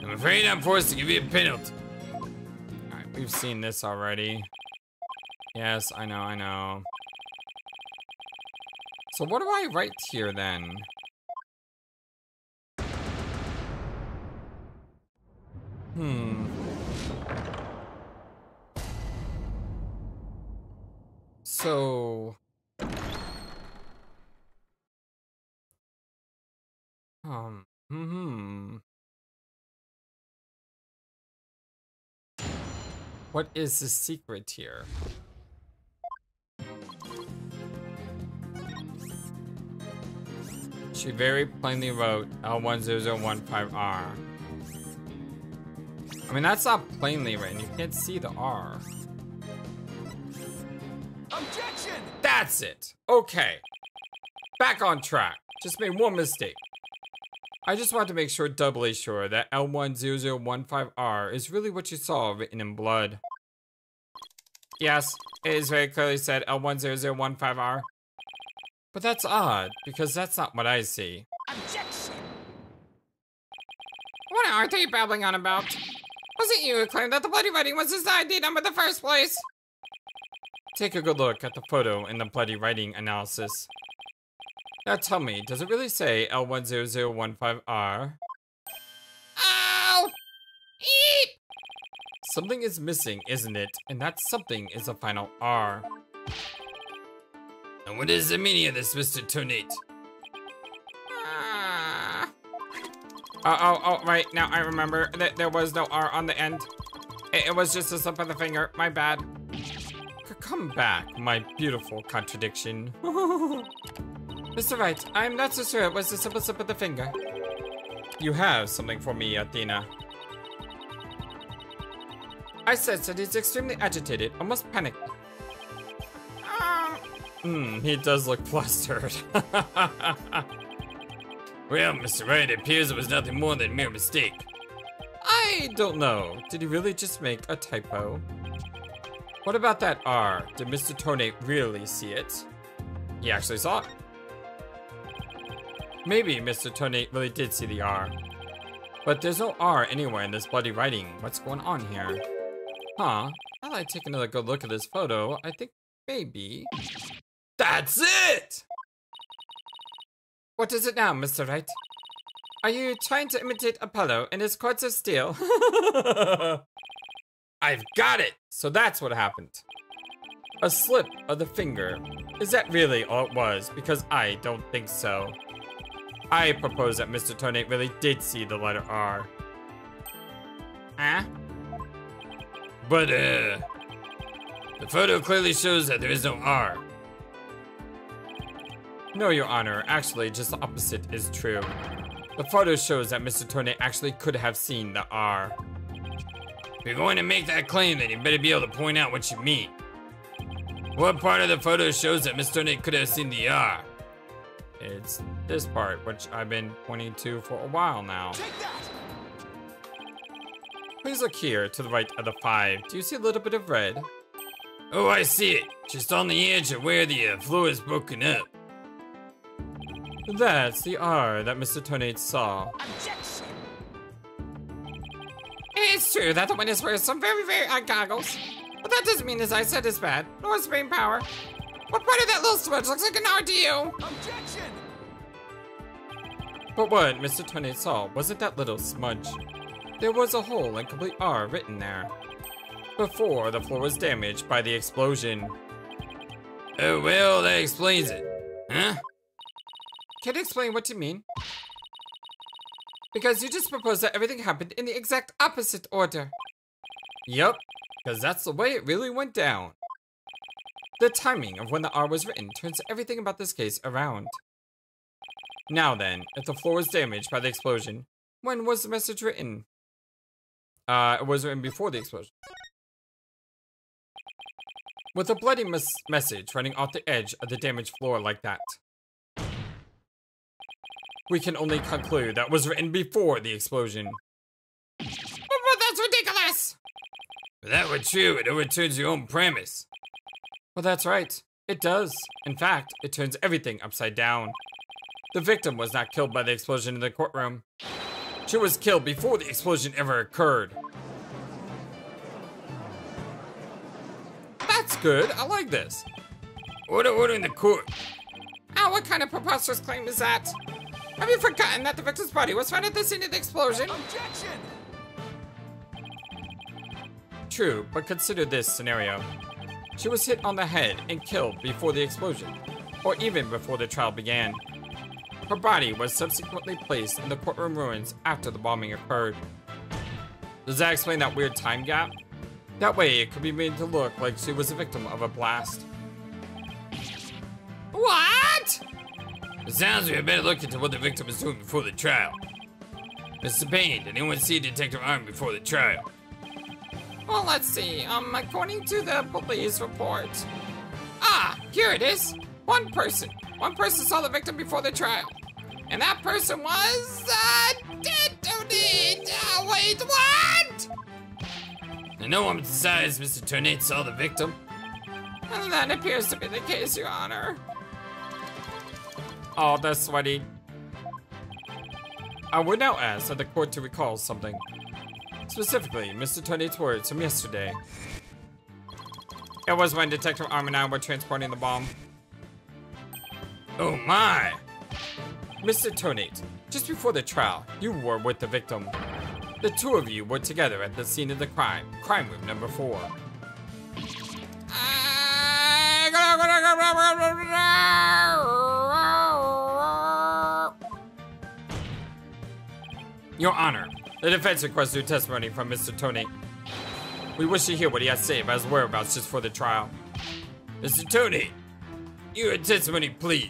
I'm afraid I'm forced to give you a penalty. Alright, we've seen this already. Yes, I know. So what do I write here then? So... What is the secret here? She very plainly wrote L10015R. I mean, that's not plainly written. You can't see the R. Objection! That's it. Okay. Back on track. Just made one mistake. I just want to make sure, doubly sure, that L10015R is really what you saw written in blood. Yes, it is very clearly said L10015R. But that's odd, because that's not what I see. Objection! What on earth are you babbling on about? Was it you who claimed that the bloody writing was his ID number in the first place? Take a good look at the photo in the bloody writing analysis. Now tell me, does it really say L10015R? Ow! Eep! Something is missing, isn't it? And that something is the final R. And what is the meaning of this, Mr. Tonate? Oh, right, now I remember that there was no R on the end. It was just a slip of the finger, my bad. Come back, my beautiful contradiction. Mr. Wright, I'm not so sure it was a simple slip of the finger. You have something for me, Athena. I sense that he's extremely agitated, almost panicked. He does look flustered. Well, Mr. Wright, it appears it was nothing more than a mere mistake. I don't know. Did he really just make a typo? What about that R? Did Mr. Tonate really see it? He actually saw it. Maybe Mr. Tonate really did see the R. But there's no R anywhere in this bloody writing. What's going on here? Huh? Now that I take another good look at this photo, I think maybe... That's it! What is it now, Mr. Wright? Are you trying to imitate Apollo and his cords of steel? I've got it! So that's what happened. A slip of the finger. Is that really all it was? Because I don't think so. I propose that Mr. Tonate really did see the letter R. Huh? But, the photo clearly shows that there is no R. No, Your Honor. Actually, just the opposite is true. The photo shows that Mr. Tonate actually could have seen the R. If you're going to make that claim, then you better be able to point out what you mean. What part of the photo shows that Mr. Tonate could have seen the R? It's this part, which I've been pointing to for a while now. Take that! Please look here, to the right of the 5. Do you see a little bit of red? Oh, I see it. Just on the edge of where the floor is broken up. That's the R that Mr. Tonate saw. Objection! It's true that the witness wears some very, very odd goggles. But that doesn't mean his eyesight is bad, nor his brain power. What part of that little smudge looks like an R to you? Objection! But what Mr. Tonate saw wasn't that little smudge. There was a whole and complete R written there. Before the floor was damaged by the explosion. Oh, well, that explains it. Huh? Can you explain what you mean? Because you just proposed that everything happened in the exact opposite order. Yup, because that's the way it really went down. The timing of when the R was written turns everything about this case around. Now then, if the floor was damaged by the explosion, when was the message written? It was written before the explosion. With a bloody message running off the edge of the damaged floor like that, we can only conclude that was written before the explosion. But that's ridiculous! If that were true, it overturns your own premise. Well, that's right. It does. In fact, it turns everything upside down. The victim was not killed by the explosion in the courtroom. She was killed before the explosion ever occurred. That's good. I like this. Order in the court. Oh, what kind of preposterous claim is that? Have you forgotten that the victim's body was found at the scene of the explosion? Objection! True, but consider this scenario. She was hit on the head and killed before the explosion, or even before the trial began. Her body was subsequently placed in the courtroom ruins after the bombing occurred. Does that explain that weird time gap? That way it could be made to look like she was a victim of a blast. What? It sounds like we better look into what the victim was doing before the trial. Mr. Payne, did anyone see Detective Arm before the trial? Well, let's see. According to the police report. Ah, here it is. One person saw the victim before the trial. And that person was, Tonate. Wait, what? And no one besides Mr. Tonate saw the victim. And that appears to be the case, Your Honor. Oh, that's sweaty. I would now ask that the court to recall something. Specifically, Mr. Tonate's words from yesterday. It was when Detective Arm and I were transporting the bomb. Oh my! Mr. Tonate, just before the trial, you were with the victim. The two of you were together at the scene of the crime room number 4. Your Honor, the defense requests new testimony from Mr. Tonate. We wish to hear what he has to say about his whereabouts just for the trial. Mr. Tonate, your testimony, please.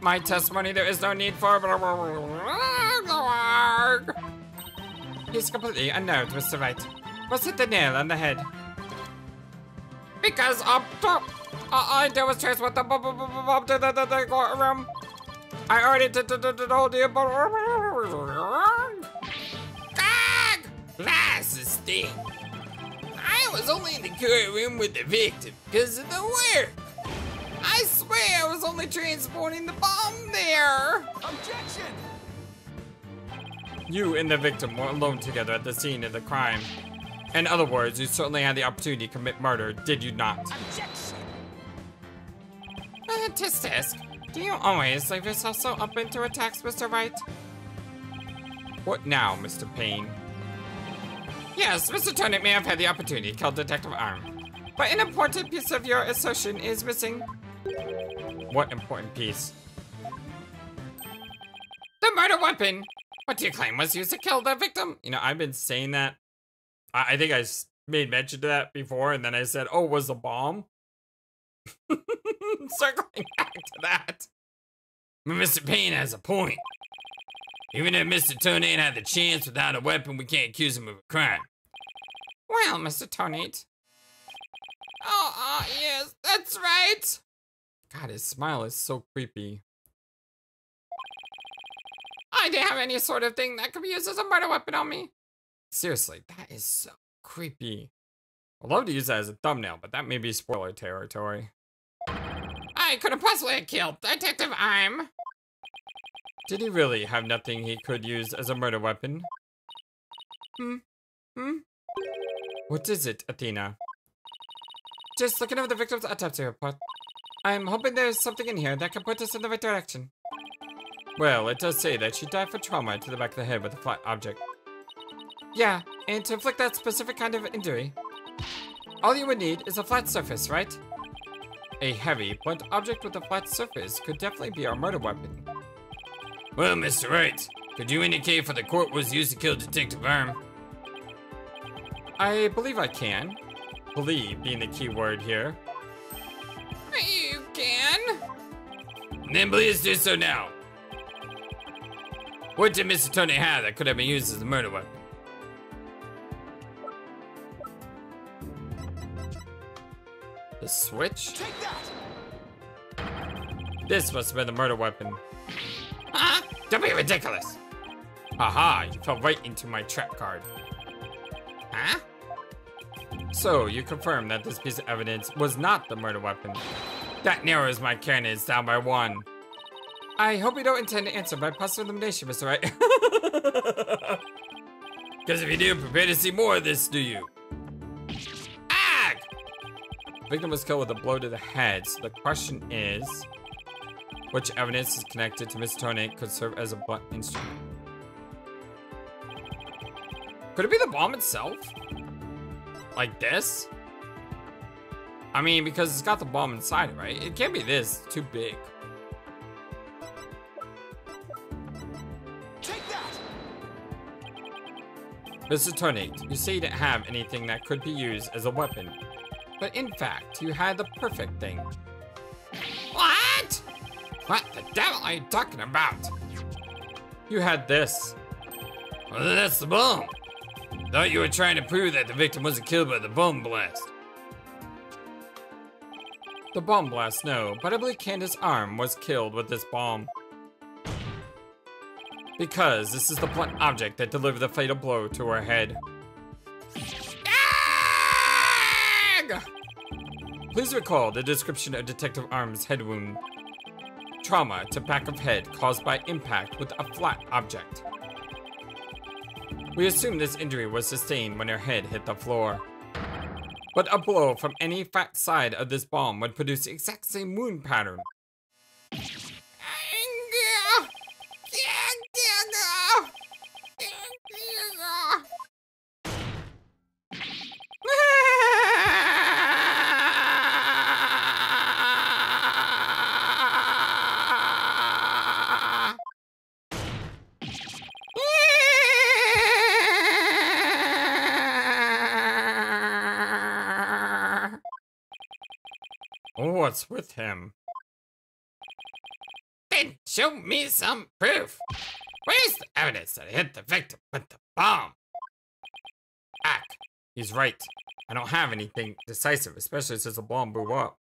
My testimony there is no need for. He's completely unnerved, Mr. Wright. Must hit the nail on the head. Because all I did was transport the bomb to the courtroom. I already told you. Gag! Blast this thing. I was only in the courtroom with the victim because of the work. I swear I was only transporting the bomb there. Objection! You and the victim were alone together at the scene of the crime. In other words, you certainly had the opportunity to commit murder, did you not? Objection! Tisk, do you always leave yourself so open to attacks, Mr. Wright? What now, Mr. Payne? Yes, Mr. Tonate may have had the opportunity to kill Detective Arm, but an important piece of your assertion is missing. What important piece? The murder weapon! What do you claim was used to kill the victim? You know, I've been saying that. I think I made mention to that before, and then I said, oh, was a bomb? Circling back to that. But Mr. Payne has a point. Even if Mr. Tonate had the chance without a weapon, we can't accuse him of a crime. Well, Mr. Tonate. Oh, yes, that's right. God, his smile is so creepy. I didn't have any sort of thing that could be used as a murder weapon on me. Seriously, that is so creepy. I'd love to use that as a thumbnail, but that may be spoiler territory. I couldn't possibly have killed Detective Arm. Did he really have nothing he could use as a murder weapon? What is it, Athena? Just looking over the victim's autopsy report. I'm hoping there's something in here that can point us in the right direction. Well, it does say that she died from trauma to the back of the head with a flat object. Yeah, and to inflict that specific kind of injury, all you would need is a flat surface, right? A heavy, blunt object with a flat surface could definitely be our murder weapon. Well, Mr. Wright, could you indicate for the court was used to kill Detective Arm? I believe I can. Believe being the key word here. You can? Then please do so now. What did Mr. Tonate have that could have been used as a murder weapon? The switch? Take that! This must have been the murder weapon. Huh? Don't be ridiculous. Aha, you fell right into my trap card. Huh? So, you confirm that this piece of evidence was not the murder weapon. That narrows my candidates down by 1. I hope you don't intend to answer by possible elimination, Mr. Wright. Because if you do, prepare to see more of this, do you? Ag! The victim was killed with a blow to the head, so the question is, which evidence is connected to Mr. Tonate could serve as a blunt instrument? Could it be the bomb itself? Like this? I mean, because it's got the bomb inside it, right? It can't be this, it's too big. Take that! Mr. Tonate, you say you didn't have anything that could be used as a weapon. But in fact, you had the perfect thing. What? What the devil are you talking about? You had this. Well, that's the bomb. Thought you were trying to prove that the victim wasn't killed by the bomb blast. The bomb blast, no, but I believe Candace's arm was killed with this bomb. Because this is the blunt object that delivered the fatal blow to her head. Ag! Please recall the description of Detective Arm's head wound. Trauma to back of head caused by impact with a flat object. We assume this injury was sustained when her head hit the floor. But a blow from any flat side of this bomb would produce the exact same wound pattern. Oh, what's with him? Then show me some proof. Where's the evidence that I hit the victim with the bomb? Ack, he's right. I don't have anything decisive, especially since the bomb blew up.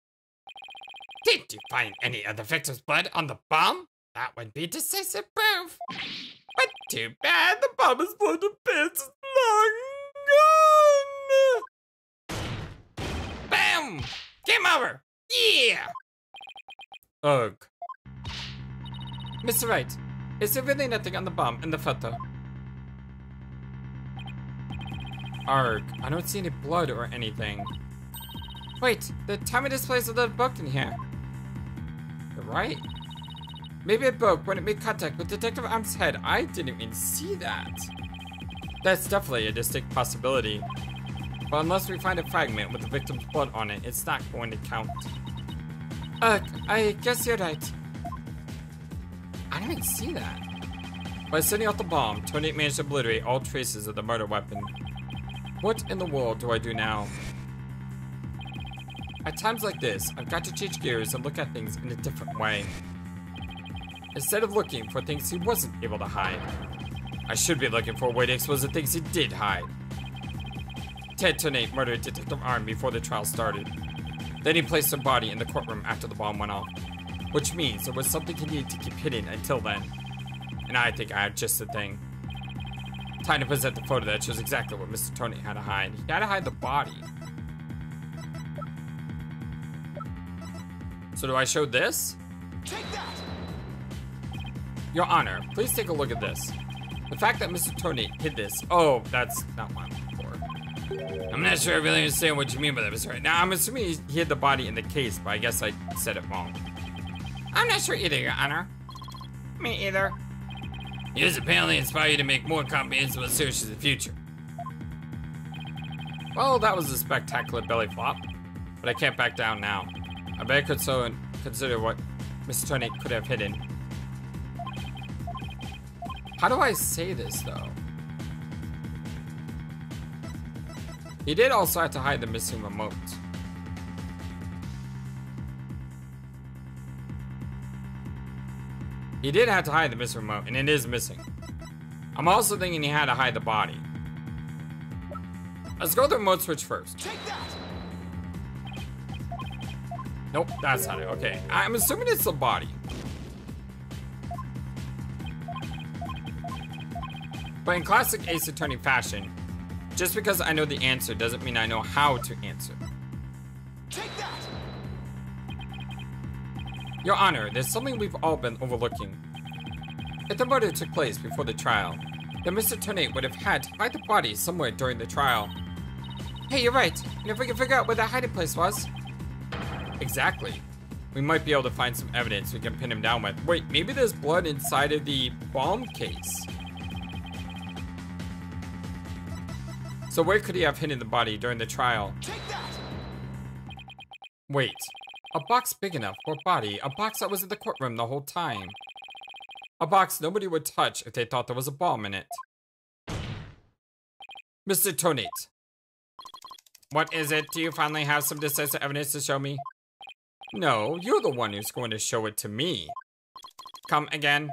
Did you find any of the victim's blood on the bomb? That would be decisive proof. But too bad the bomb is blown to bits. Long gone. Boom! Game over. Yeah! Ugh. Mr. Wright, is there really nothing on the bomb in the photo? Arg, I don't see any blood or anything. Wait, the timer displays a little book in here. You're right. Maybe it broke when it made contact with Detective Arm's head. I didn't even see that. That's definitely a distinct possibility. But unless we find a fragment with the victim's blood on it, it's not going to count. I guess you're right. I didn't even see that. By setting off the bomb, Tonate managed to obliterate all traces of the murder weapon. What in the world do I do now? At times like this, I've got to change gears and look at things in a different way. Instead of looking for things he wasn't able to hide, I should be looking for a way to expose the things he did hide. Ted Tonate murdered Detective Arm before the trial started. Then he placed her body in the courtroom after the bomb went off, which means there was something he needed to keep hidden until then. And I think I have just the thing. Time to present the photo that shows exactly what Mr. Tonate had to hide. He had to hide the body. So do I show this? Take that! Your Honor, please take a look at this. The fact that Mr. Tonate hid this. Oh, that's not what I'm looking for. I'm not sure I really understand what you mean by that, Mr. Wright. Now, I'm assuming he hid the body in the case, but I guess I said it wrong. I'm not sure either, Your Honor. Me either. He was apparently inspire you to make more comprehensive assertions in the future. Well, that was a spectacular belly flop, but I can't back down now. I better consider what Mr. Tonate could have hidden. How do I say this, though? He did also have to hide the missing remote. He did have to hide the missing remote, and it is missing. I'm also thinking he had to hide the body. Let's go with the remote switch first. Take that! Nope, that's not it. Okay, I'm assuming it's the body. But in classic Ace Attorney fashion, just because I know the answer doesn't mean I know how to answer. Take that! Your Honor, there's something we've all been overlooking. If the murder took place before the trial, then Mr. Tonate would have had to hide the body somewhere during the trial. Hey, you're right. And if we can figure out where that hiding place was. Exactly. We might be able to find some evidence we can pin him down with. Wait, maybe there's blood inside of the bomb case. So where could he have hidden the body during the trial? Take that! Wait, a box big enough for a body, a box that was in the courtroom the whole time. A box nobody would touch if they thought there was a bomb in it. Mr. Tonate. What is it? Do you finally have some decisive evidence to show me? No, you're the one who's going to show it to me. Come again.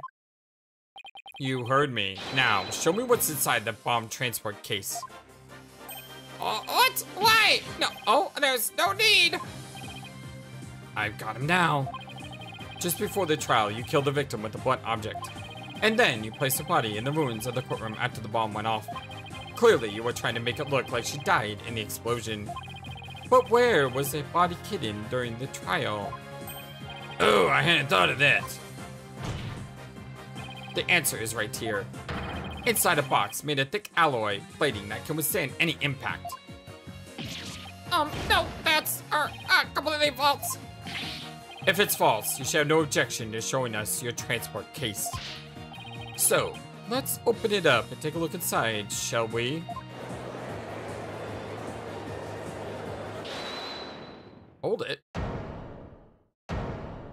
You heard me. Now, show me what's inside the bomb transport case. Oh, what? Why? No. Oh, there's no need. I've got him now. Just before the trial, you killed the victim with a blunt object. And then you placed the body in the ruins of the courtroom after the bomb went off. Clearly, you were trying to make it look like she died in the explosion. But where was the body hidden during the trial? Oh, I hadn't thought of that. The answer is right here. Inside a box made of thick alloy plating that can withstand any impact. No, that's completely false. If it's false, you should have no objection to showing us your transport case. So, let's open it up and take a look inside, shall we? Hold it.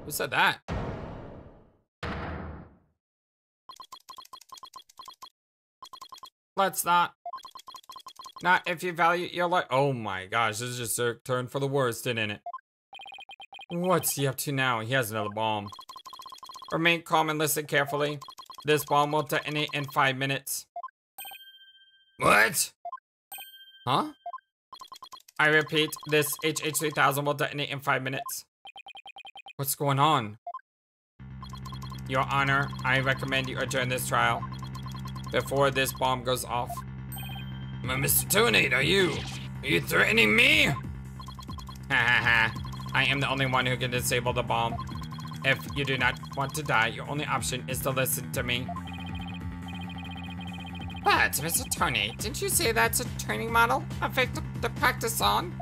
Who said that? Let's not. Not if you value your life. Oh my gosh, this just turned for the worst, didn't it? What's he up to now? He has another bomb. Remain calm and listen carefully. This bomb will detonate in 5 minutes. What? Huh? I repeat, this HH3000 will detonate in 5 minutes. What's going on? Your Honor, I recommend you adjourn this trial before this bomb goes off. Mr. Tonate, are you threatening me? Ha ha ha. I am the only one who can disable the bomb. If you do not want to die, your only option is to listen to me. But, Mr. Tonate, didn't you say that's a training model? A fake to practice on?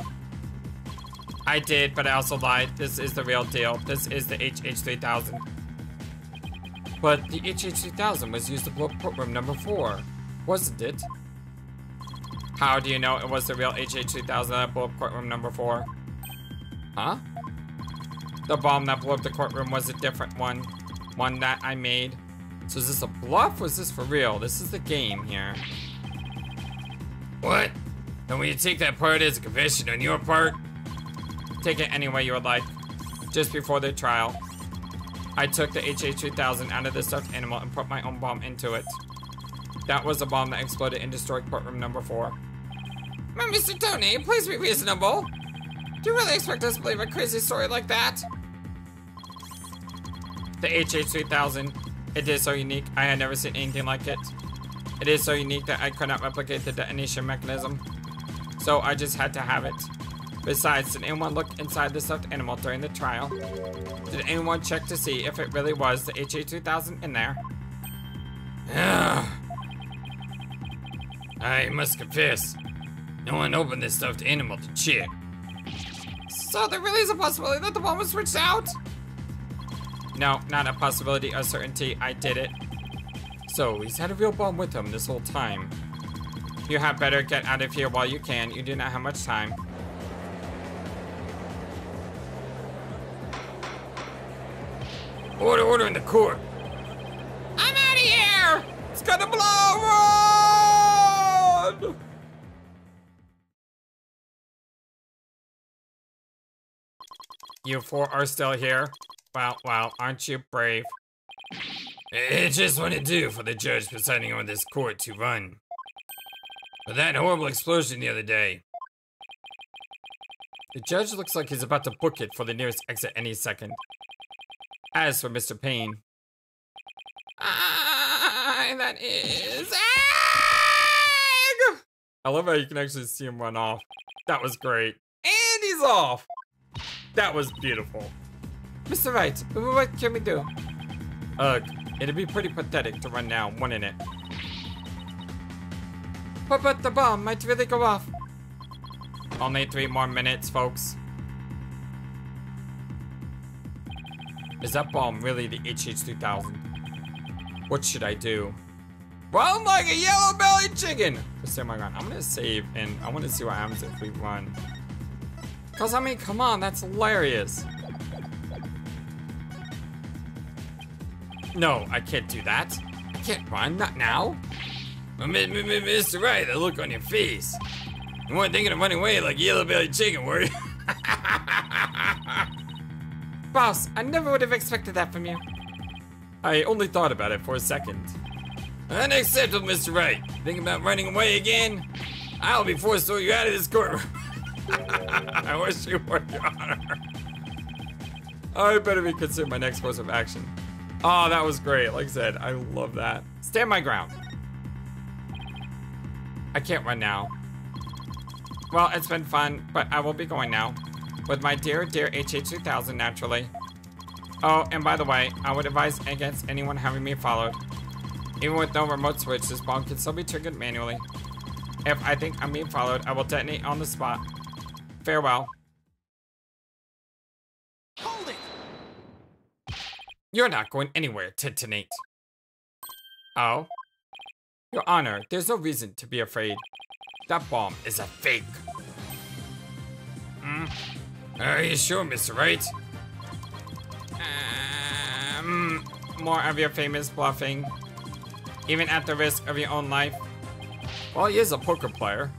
I did, but I also lied. This is the real deal. This is the HH3000. But the HH3000 was used to blow up courtroom number 4, wasn't it? How do you know it was the real HH3000 that blew up courtroom number 4? Huh? The bomb that blew up the courtroom was a different one. One that I made. So is this a bluff or is this for real? This is the game here. What? And will you take that part as a confession on your part? Take it any way you would like. Just before the trial, I took the HH3000 out of the stuffed animal and put my own bomb into it. That was the bomb that exploded and destroyed courtroom number 4. Mr. Tonate, please be reasonable. Do you really expect us to believe a crazy story like that? The HH3000, it is so unique. I had never seen anything like it. It is so unique that I could not replicate the detonation mechanism. So I just had to have it. Besides, did anyone look inside the stuffed animal during the trial? Did anyone check to see if it really was the HH3000 in there? I must confess, no one opened this stuffed animal to check. So there really is a possibility that the bomb was switched out? No, not a possibility, a certainty. I did it. So he's had a real bomb with him this whole time. You had better get out of here while you can. You do not have much time. Order in the court. I'm out of here! It's gonna blow! Run! You 4 are still here? Wow, aren't you brave? It's just what it do for the judge presiding over this court to run. But that horrible explosion the other day. The judge looks like he's about to book it for the nearest exit any second. As for Mr. Payne. That is egg! I love how you can actually see him run off. That was great. And he's off! That was beautiful. Mr. Wright, what can we do? Ugh, it'd be pretty pathetic to run now, wouldn't it? But the bomb might really go off. Only 3 more minutes, folks. Is that bomb really the HH3000? What should I do? Run like a yellow-bellied chicken! Stay my ground. I'm gonna save, and I want to see what happens if we run. Cause I mean, come on, that's hilarious. No, I can't do that. I can't run, not now. Well, Mr. Wright, the look on your face. You weren't thinking of running away like yellow-bellied chicken, were you? Boss, I never would have expected that from you. I only thought about it for a second. Unacceptable, Mr. Wright. Think about running away again? I'll be forced to throw you out of this courtroom. I wish you were, Your Honor. I better reconsider my next course of action. Oh, that was great. Like I said, I love that. Stand my ground. I can't run now. Well, it's been fun, but I will be going now. With my dear HH3000, naturally. Oh, and by the way, I would advise against anyone having me followed. Even with no remote switch, this bomb can still be triggered manually. If I think I'm being followed, I will detonate on the spot. Farewell. Hold it! You're not going anywhere, Tonate. Oh? Your Honor, there's no reason to be afraid. That bomb is a fake. Are you sure, Mr. Wright? More of your famous bluffing. Even at the risk of your own life. Well, he is a poker player.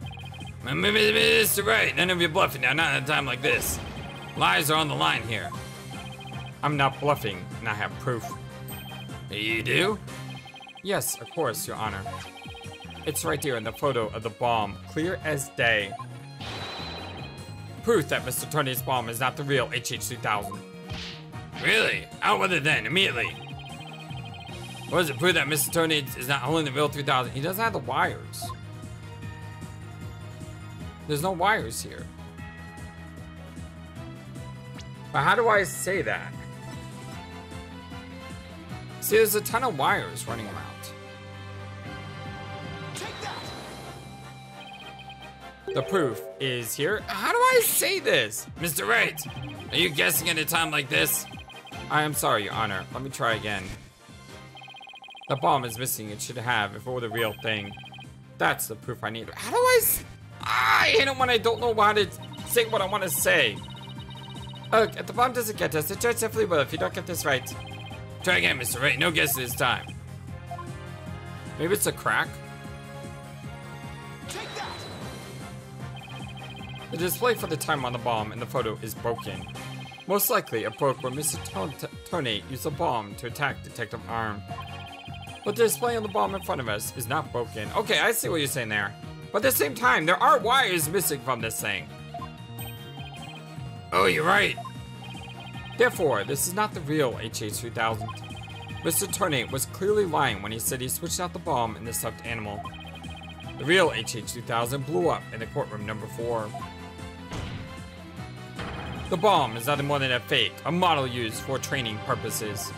Mr. Wright, none of your bluffing now, not at a time like this. Lies are on the line here. I'm not bluffing, and I have proof. You do? Yes, of course, Your Honor. It's right here in the photo of the bomb, clear as day. Proof that Mr. Tonate's bomb is not the real HH-3000. Really? Out with it then, immediately. What does it prove that Mr. Tonate is not holding the real 3000? He doesn't have the wires. There's no wires here. But how do I say that? See, there's a ton of wires running around. Take that! The proof is here. How do I say this? Mr. Wright, are you guessing at a time like this? I am sorry, Your Honor. Let me try again. The bomb is missing. It should have if it were the real thing. That's the proof I need. How do I hate it when I don't know how to say what I want to say. Look, if the bomb doesn't get us, the judge definitely will if you don't get this right. Try again, Mr. Wright. No guesses this time. Maybe it's a crack? Take that! The display for the time on the bomb in the photo is broken. Most likely, it broke when Mr. Tonate used a bomb to attack Detective Arm. But the display on the bomb in front of us is not broken. Okay, I see what you're saying there. But at the same time, there are wires missing from this thing. Oh, you're right. Therefore, this is not the real HH-3000. Mr. Tonate was clearly lying when he said he switched out the bomb in the stuffed animal. The real HH-3000 blew up in the courtroom number 4. The bomb is nothing more than a fake, a model used for training purposes.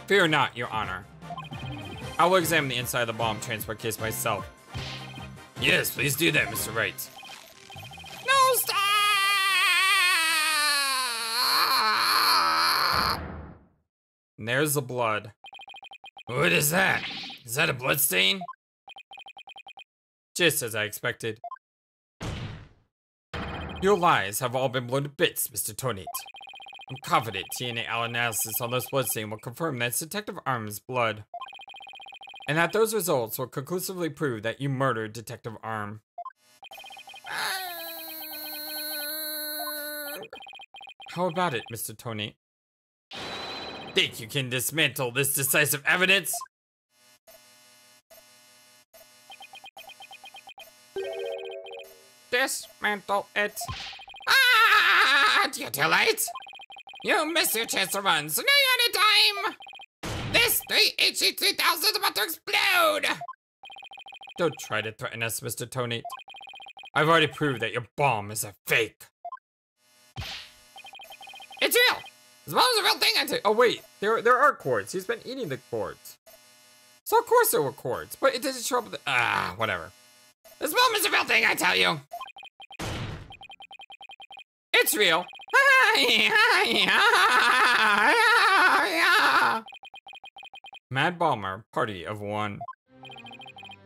Fear not, Your Honor. I will examine the inside of the bomb transport case myself. Yes, please do that, Mr. Wright. No, stop! And there's the blood. What is that? Is that a blood stain? Just as I expected. Your lies have all been blown to bits, Mr. Tonate. I'm confident DNA analysis on this blood stain will confirm that it's Detective Arm's blood. And that those results will conclusively prove that you murdered Detective Arm. How about it, Mr. Tonate? Think you can dismantle this decisive evidence? Dismantle it. You're too late. You missed your chance to run, so now you're out of time. This 3HE3000 is about to explode. Don't try to threaten us, Mr. Tonate. I've already proved that your bomb is a fake. It's real. As well as a real thing, I tell you. Oh wait, there are cords. He's been eating the cords. So of course there were cords, but it doesn't show up with the, whatever. This bomb is a real thing, I tell you. It's real. Mad Bomber, party of 1.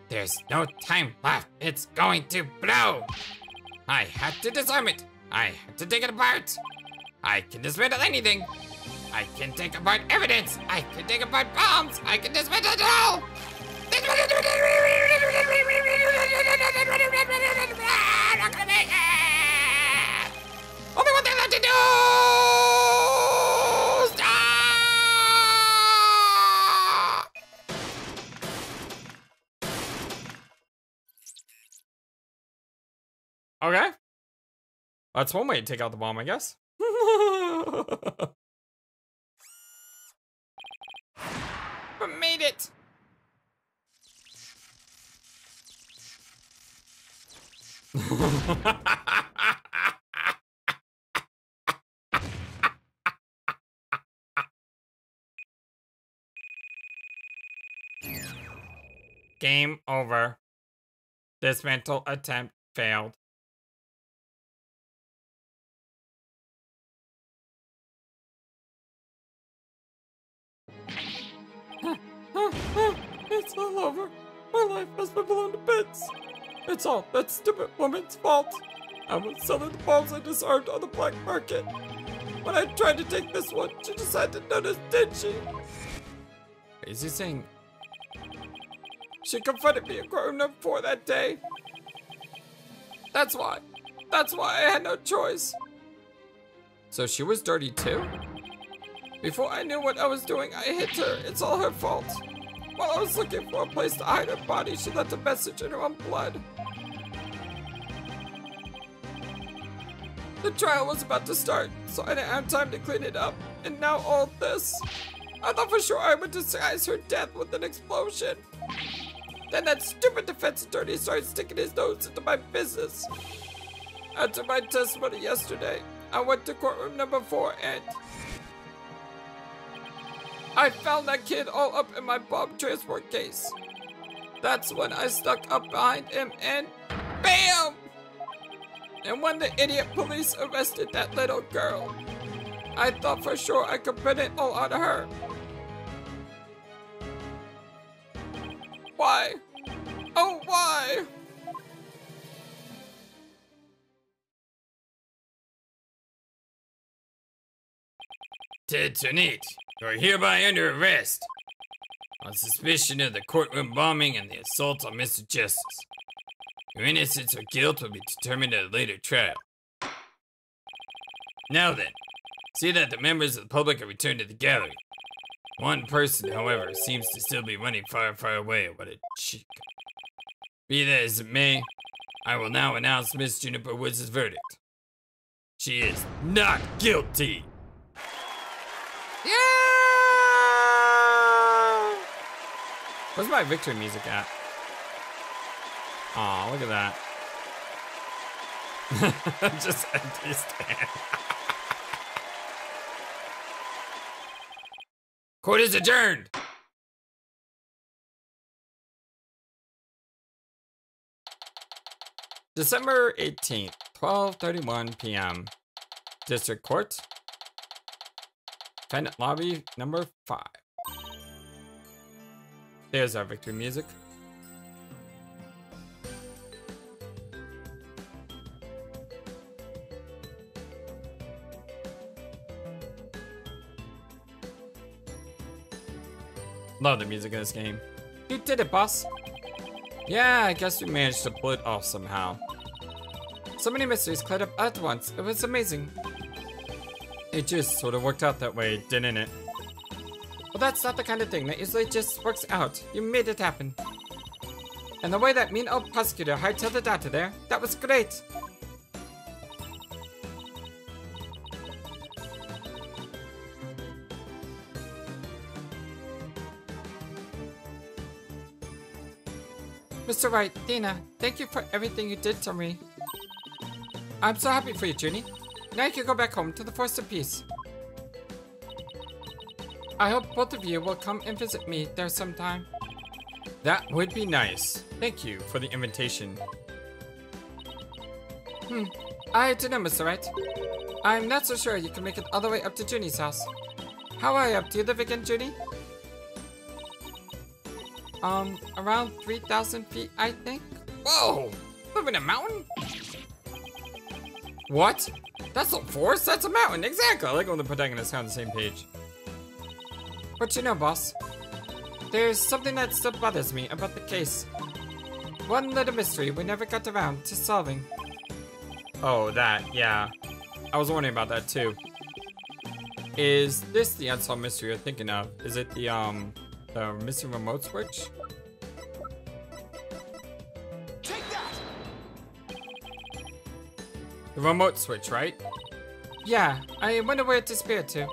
There's no time left. It's going to blow. I have to disarm it. I have to take it apart. I can dismantle anything. I can take apart evidence. I can take apart bombs. I can dismantle it all. I'm not gonna make it. Only one thing left to do. Stop. Okay. That's one way to take out the bomb, I guess. We made it. Game over. Dismantle attempt failed. It's all over. My life has been blown to bits. It's all that stupid woman's fault. I was selling the bombs I disarmed on the black market. When I tried to take this one, she decided to notice, did she? Is he saying she confronted me in courtroom number 4 that day? That's why I had no choice. So she was dirty too? Before I knew what I was doing, I hit her. It's all her fault. While I was looking for a place to hide her body, she left a message in her own blood. The trial was about to start, so I didn't have time to clean it up. And now all this. I thought for sure I would disguise her death with an explosion. Then that stupid defense attorney started sticking his nose into my business. After my testimony yesterday, I went to courtroom number 4 and I found that kid all up in my bomb transport case. That's when I stuck up behind him and BAM! And when the idiot police arrested that little girl, I thought for sure I could pin it all on her. Why? Oh, why? Tonate, you are hereby under arrest on suspicion of the courtroom bombing and the assault on Mr. Justice. Your innocence or guilt will be determined at a later trial. Now then, see that the members of the public are returned to the gallery. One person, however, seems to still be running far, far away. What a chick. Be that as it may, I will now announce Miss Juniper Woods' verdict. She is not guilty. Yeah! Where's my victory music at? Aw, look at that. Just empty stand. Court is adjourned. December 18th, 12:31 p.m. District Court. Defendant Lobby number 5. There's our victory music. Love the music in this game. You did it, boss. Yeah, I guess we managed to pull it off somehow. So many mysteries cleared up at once. It was amazing. It just sort of worked out that way, didn't it? Well, that's not the kind of thing that usually just works out. You made it happen. And the way that mean old prosecutor hightailed the data there, that was great. Mr. Wright, Dina, thank you for everything you did to me. I'm so happy for you, Junie. Now you can go back home to the Forest of Peace. I hope both of you will come and visit me there sometime. That would be nice. Thank you for the invitation. I don't know, Mr. Wright. I'm not so sure you can make it all the way up to Junie's house. How high up do you live again, Junie? Around 3,000 feet, I think. Whoa! Live in a mountain? What? That's a forest? That's a mountain. Exactly. I like when the protagonists are on the same page. But you know, boss, there's something that still bothers me about the case. One little mystery we never got around to solving. Oh, that, yeah. I was wondering about that too. Is this the unsolved mystery you're thinking of? Is it the missing remote switch? Take that! The remote switch, right? Yeah, I wonder where it disappeared to.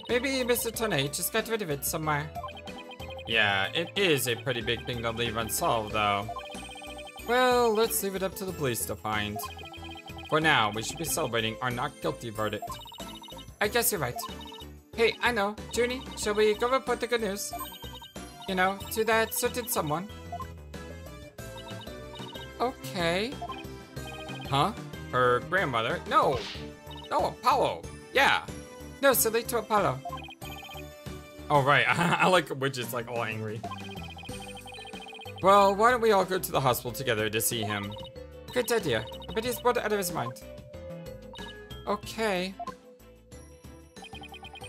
Maybe Mr. Tonate just got rid of it somewhere. Yeah, it is a pretty big thing to leave unsolved, though. Well, let's leave it up to the police to find. For now, we should be celebrating our not guilty verdict. I guess you're right. Hey, I know. Junie, shall we go report the good news? You know, to that certain someone. Okay. Huh? Her grandmother? No! No, Apollo! Yeah! No, silly, to Apollo. Oh, right. I like which is like all angry. Well, why don't we all go to the hospital together to see him? Good idea. I bet he's bored out of his mind. Okay.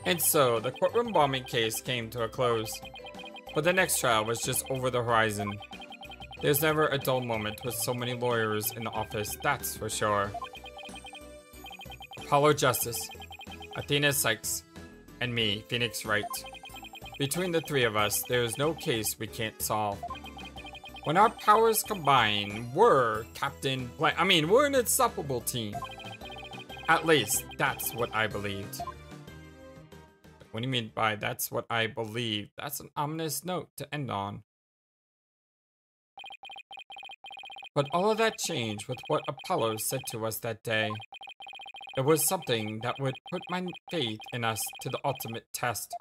And so, the courtroom bombing case came to a close. But the next trial was just over the horizon. There's never a dull moment with so many lawyers in the office, that's for sure. Apollo Justice, Athena Sykes, and me, Phoenix Wright. Between the three of us, there is no case we can't solve. When our powers combine, we're we're an unstoppable team. At least, that's what I believed. What do you mean by that's what I believe? That's an ominous note to end on. But all of that changed with what Apollo said to us that day. It was something that would put my faith in us to the ultimate test.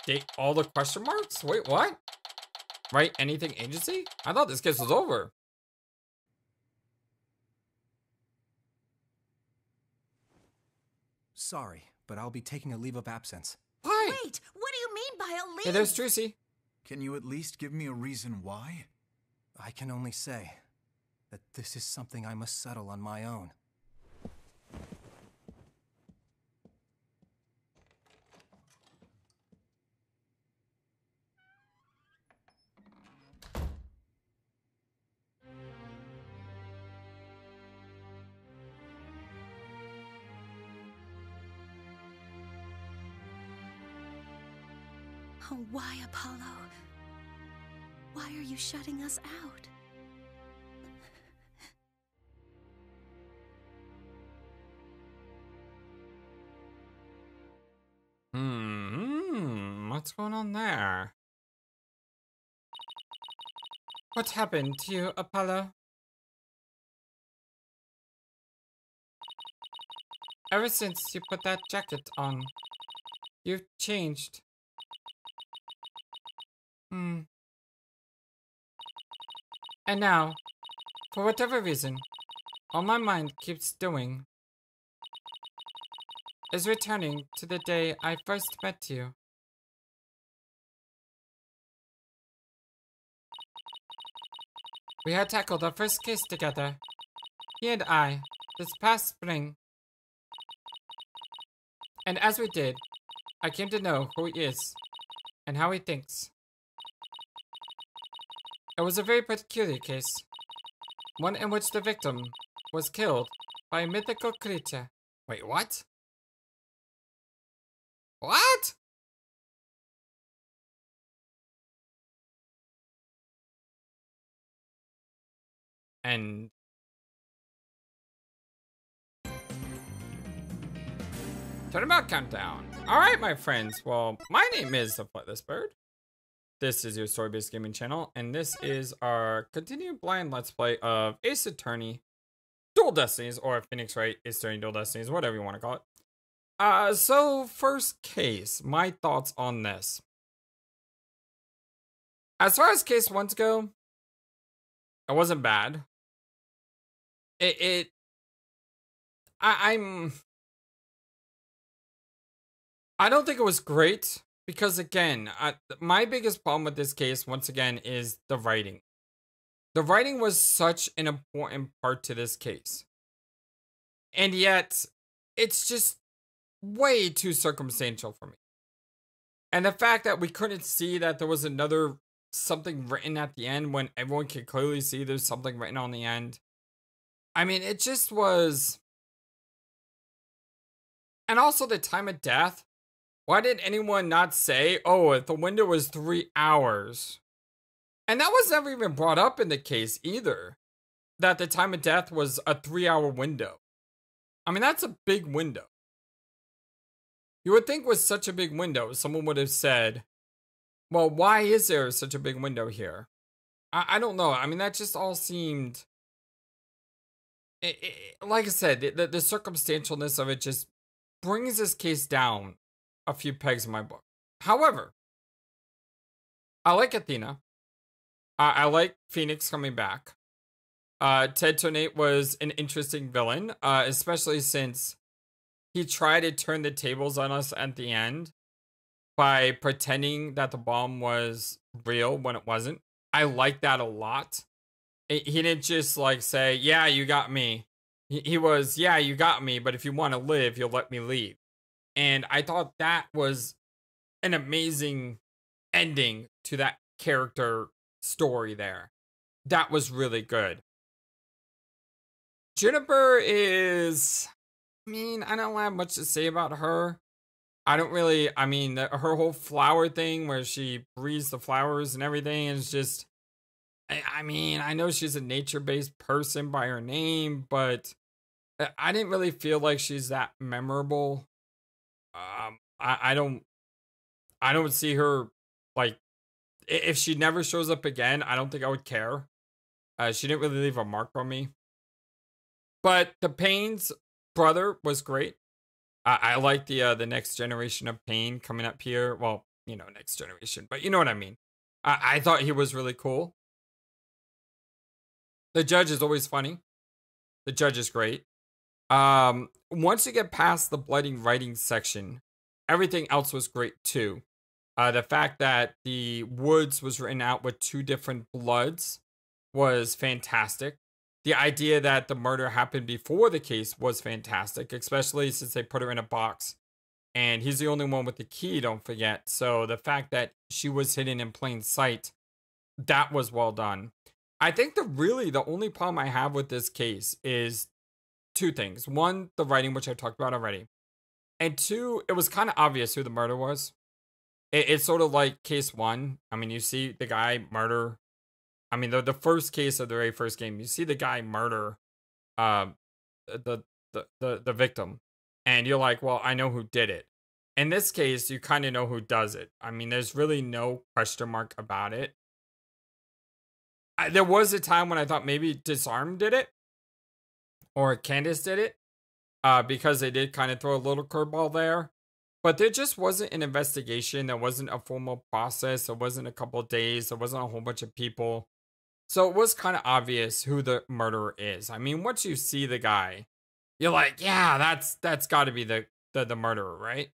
Date all the question marks? Wait, what? Right? Anything agency? I thought this case was over. Sorry, but I'll be taking a leave of absence. Why? Wait, what do you mean by a leave? Hey, there's Trucy. Can you at least give me a reason why? I can only say that this is something I must settle on my own. Oh, why, Apollo? Why are you shutting us out? What's going on there? What happened to you, Apollo? Ever since you put that jacket on, you've changed. And now, for whatever reason, all my mind keeps doing is returning to the day I first met you. We had tackled our first case together, he and I, this past spring. And as we did, I came to know who he is and how he thinks. It was a very peculiar case, one in which the victim was killed by a mythical creature. Wait, what? What? And Turnabout Countdown. Alright, my friends. Well, my name is the FlightlessBird. This is your story-based gaming channel, and this is our continued blind let's play of Ace Attorney Dual Destinies, or Phoenix Wright Ace Attorney Dual Destinies, whatever you want to call it. So first case, my thoughts on this. As far as case ones go, it wasn't bad. I don't think it was great. Because again, my biggest problem with this case, once again, is the writing. The writing was such an important part to this case. And yet, it's just way too circumstantial for me. And the fact that we couldn't see that there was another something written at the end when everyone could clearly see there's something written on the end. I mean, it just was... And also the time of death. Why did anyone not say, oh, if the window was 3 hours? And that was never even brought up in the case either. That the time of death was a 3-hour window. I mean, that's a big window. You would think with such a big window, someone would have said, well, why is there such a big window here? I don't know. I mean, that just all seemed... like I said, the circumstantialness of it just brings this case down a few pegs in my book. However, I like Athena. I like Phoenix coming back. Ted Tonate was an interesting villain, especially since he tried to turn the tables on us at the end by pretending that the bomb was real when it wasn't. I like that a lot. He didn't just like say, yeah, you got me. He was, yeah, you got me, but if you want to live, you'll let me leave. And I thought that was an amazing ending to that character story there. That was really good. Juniper is, I mean, I don't have much to say about her. I don't really, I mean, her whole flower thing where she breathes the flowers and everything is just, I mean, I know she's a nature-based person by her name, but I didn't really feel like she's that memorable. I don't see her, like, if she never shows up again, I don't think I would care. She didn't really leave a mark on me. But the Payne's brother was great. I like the next generation of Payne coming up here. Well, you know, next generation, but you know what I mean. I thought he was really cool. The judge is always funny. The judge is great. Once you get past the bloody writing section, everything else was great too. The fact that the Woods was written out with 2 different bloods was fantastic. The idea that the murder happened before the case was fantastic, especially since they put her in a box. And he's the only one with the key, don't forget. So the fact that she was hidden in plain sight, that was well done. I think the only problem I have with this case is 2 things. 1, the writing, which I talked about already. And 2, it was kind of obvious who the murder was. It's sort of like case 1. I mean, you see the guy murder. I mean, the first case of the very first game, you see the guy murder the victim. And you're like, well, I know who did it. In this case, you kind of know who does it. I mean, there's really no question mark about it. There was a time when I thought maybe Disarm did it. Or Candace did it. Because they did kind of throw a little curveball there. But there just wasn't an investigation. There wasn't a formal process. There wasn't a couple of days. There wasn't a whole bunch of people. So it was kind of obvious who the murderer is. I mean, once you see the guy, you're like, yeah, that's got to be the murderer, right?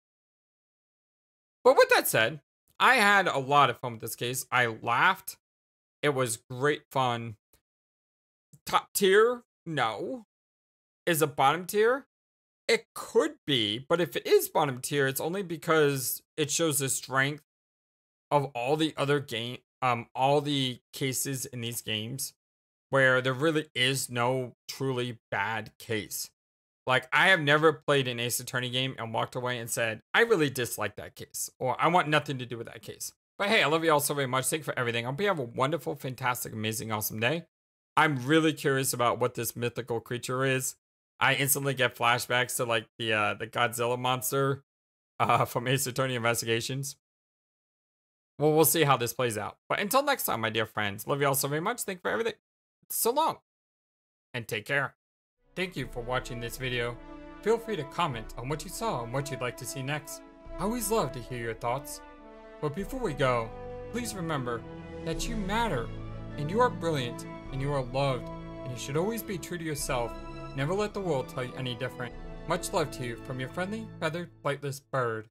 But with that said, I had a lot of fun with this case. I laughed. It was great fun. Top tier? No. Is it bottom tier? It could be, but if it is bottom tier, it's only because it shows the strength of all the other all the cases in these games where there really is no truly bad case. Like, I have never played an Ace Attorney game and walked away and said, I really dislike that case, or I want nothing to do with that case. But hey, I love you all so very much. Thank you for everything. I hope you have a wonderful, fantastic, amazing, awesome day. I'm really curious about what this mythical creature is. I instantly get flashbacks to, like, the Godzilla monster from Ace Attorney Investigations. Well, we'll see how this plays out. But until next time, my dear friends, love you all so very much. Thank you for everything. So long. And take care. Thank you for watching this video. Feel free to comment on what you saw and what you'd like to see next. I always love to hear your thoughts. But before we go, please remember that you matter, and you are brilliant, and you are loved, and you should always be true to yourself. Never let the world tell you any different. Much love to you from your friendly, feathered, flightless bird.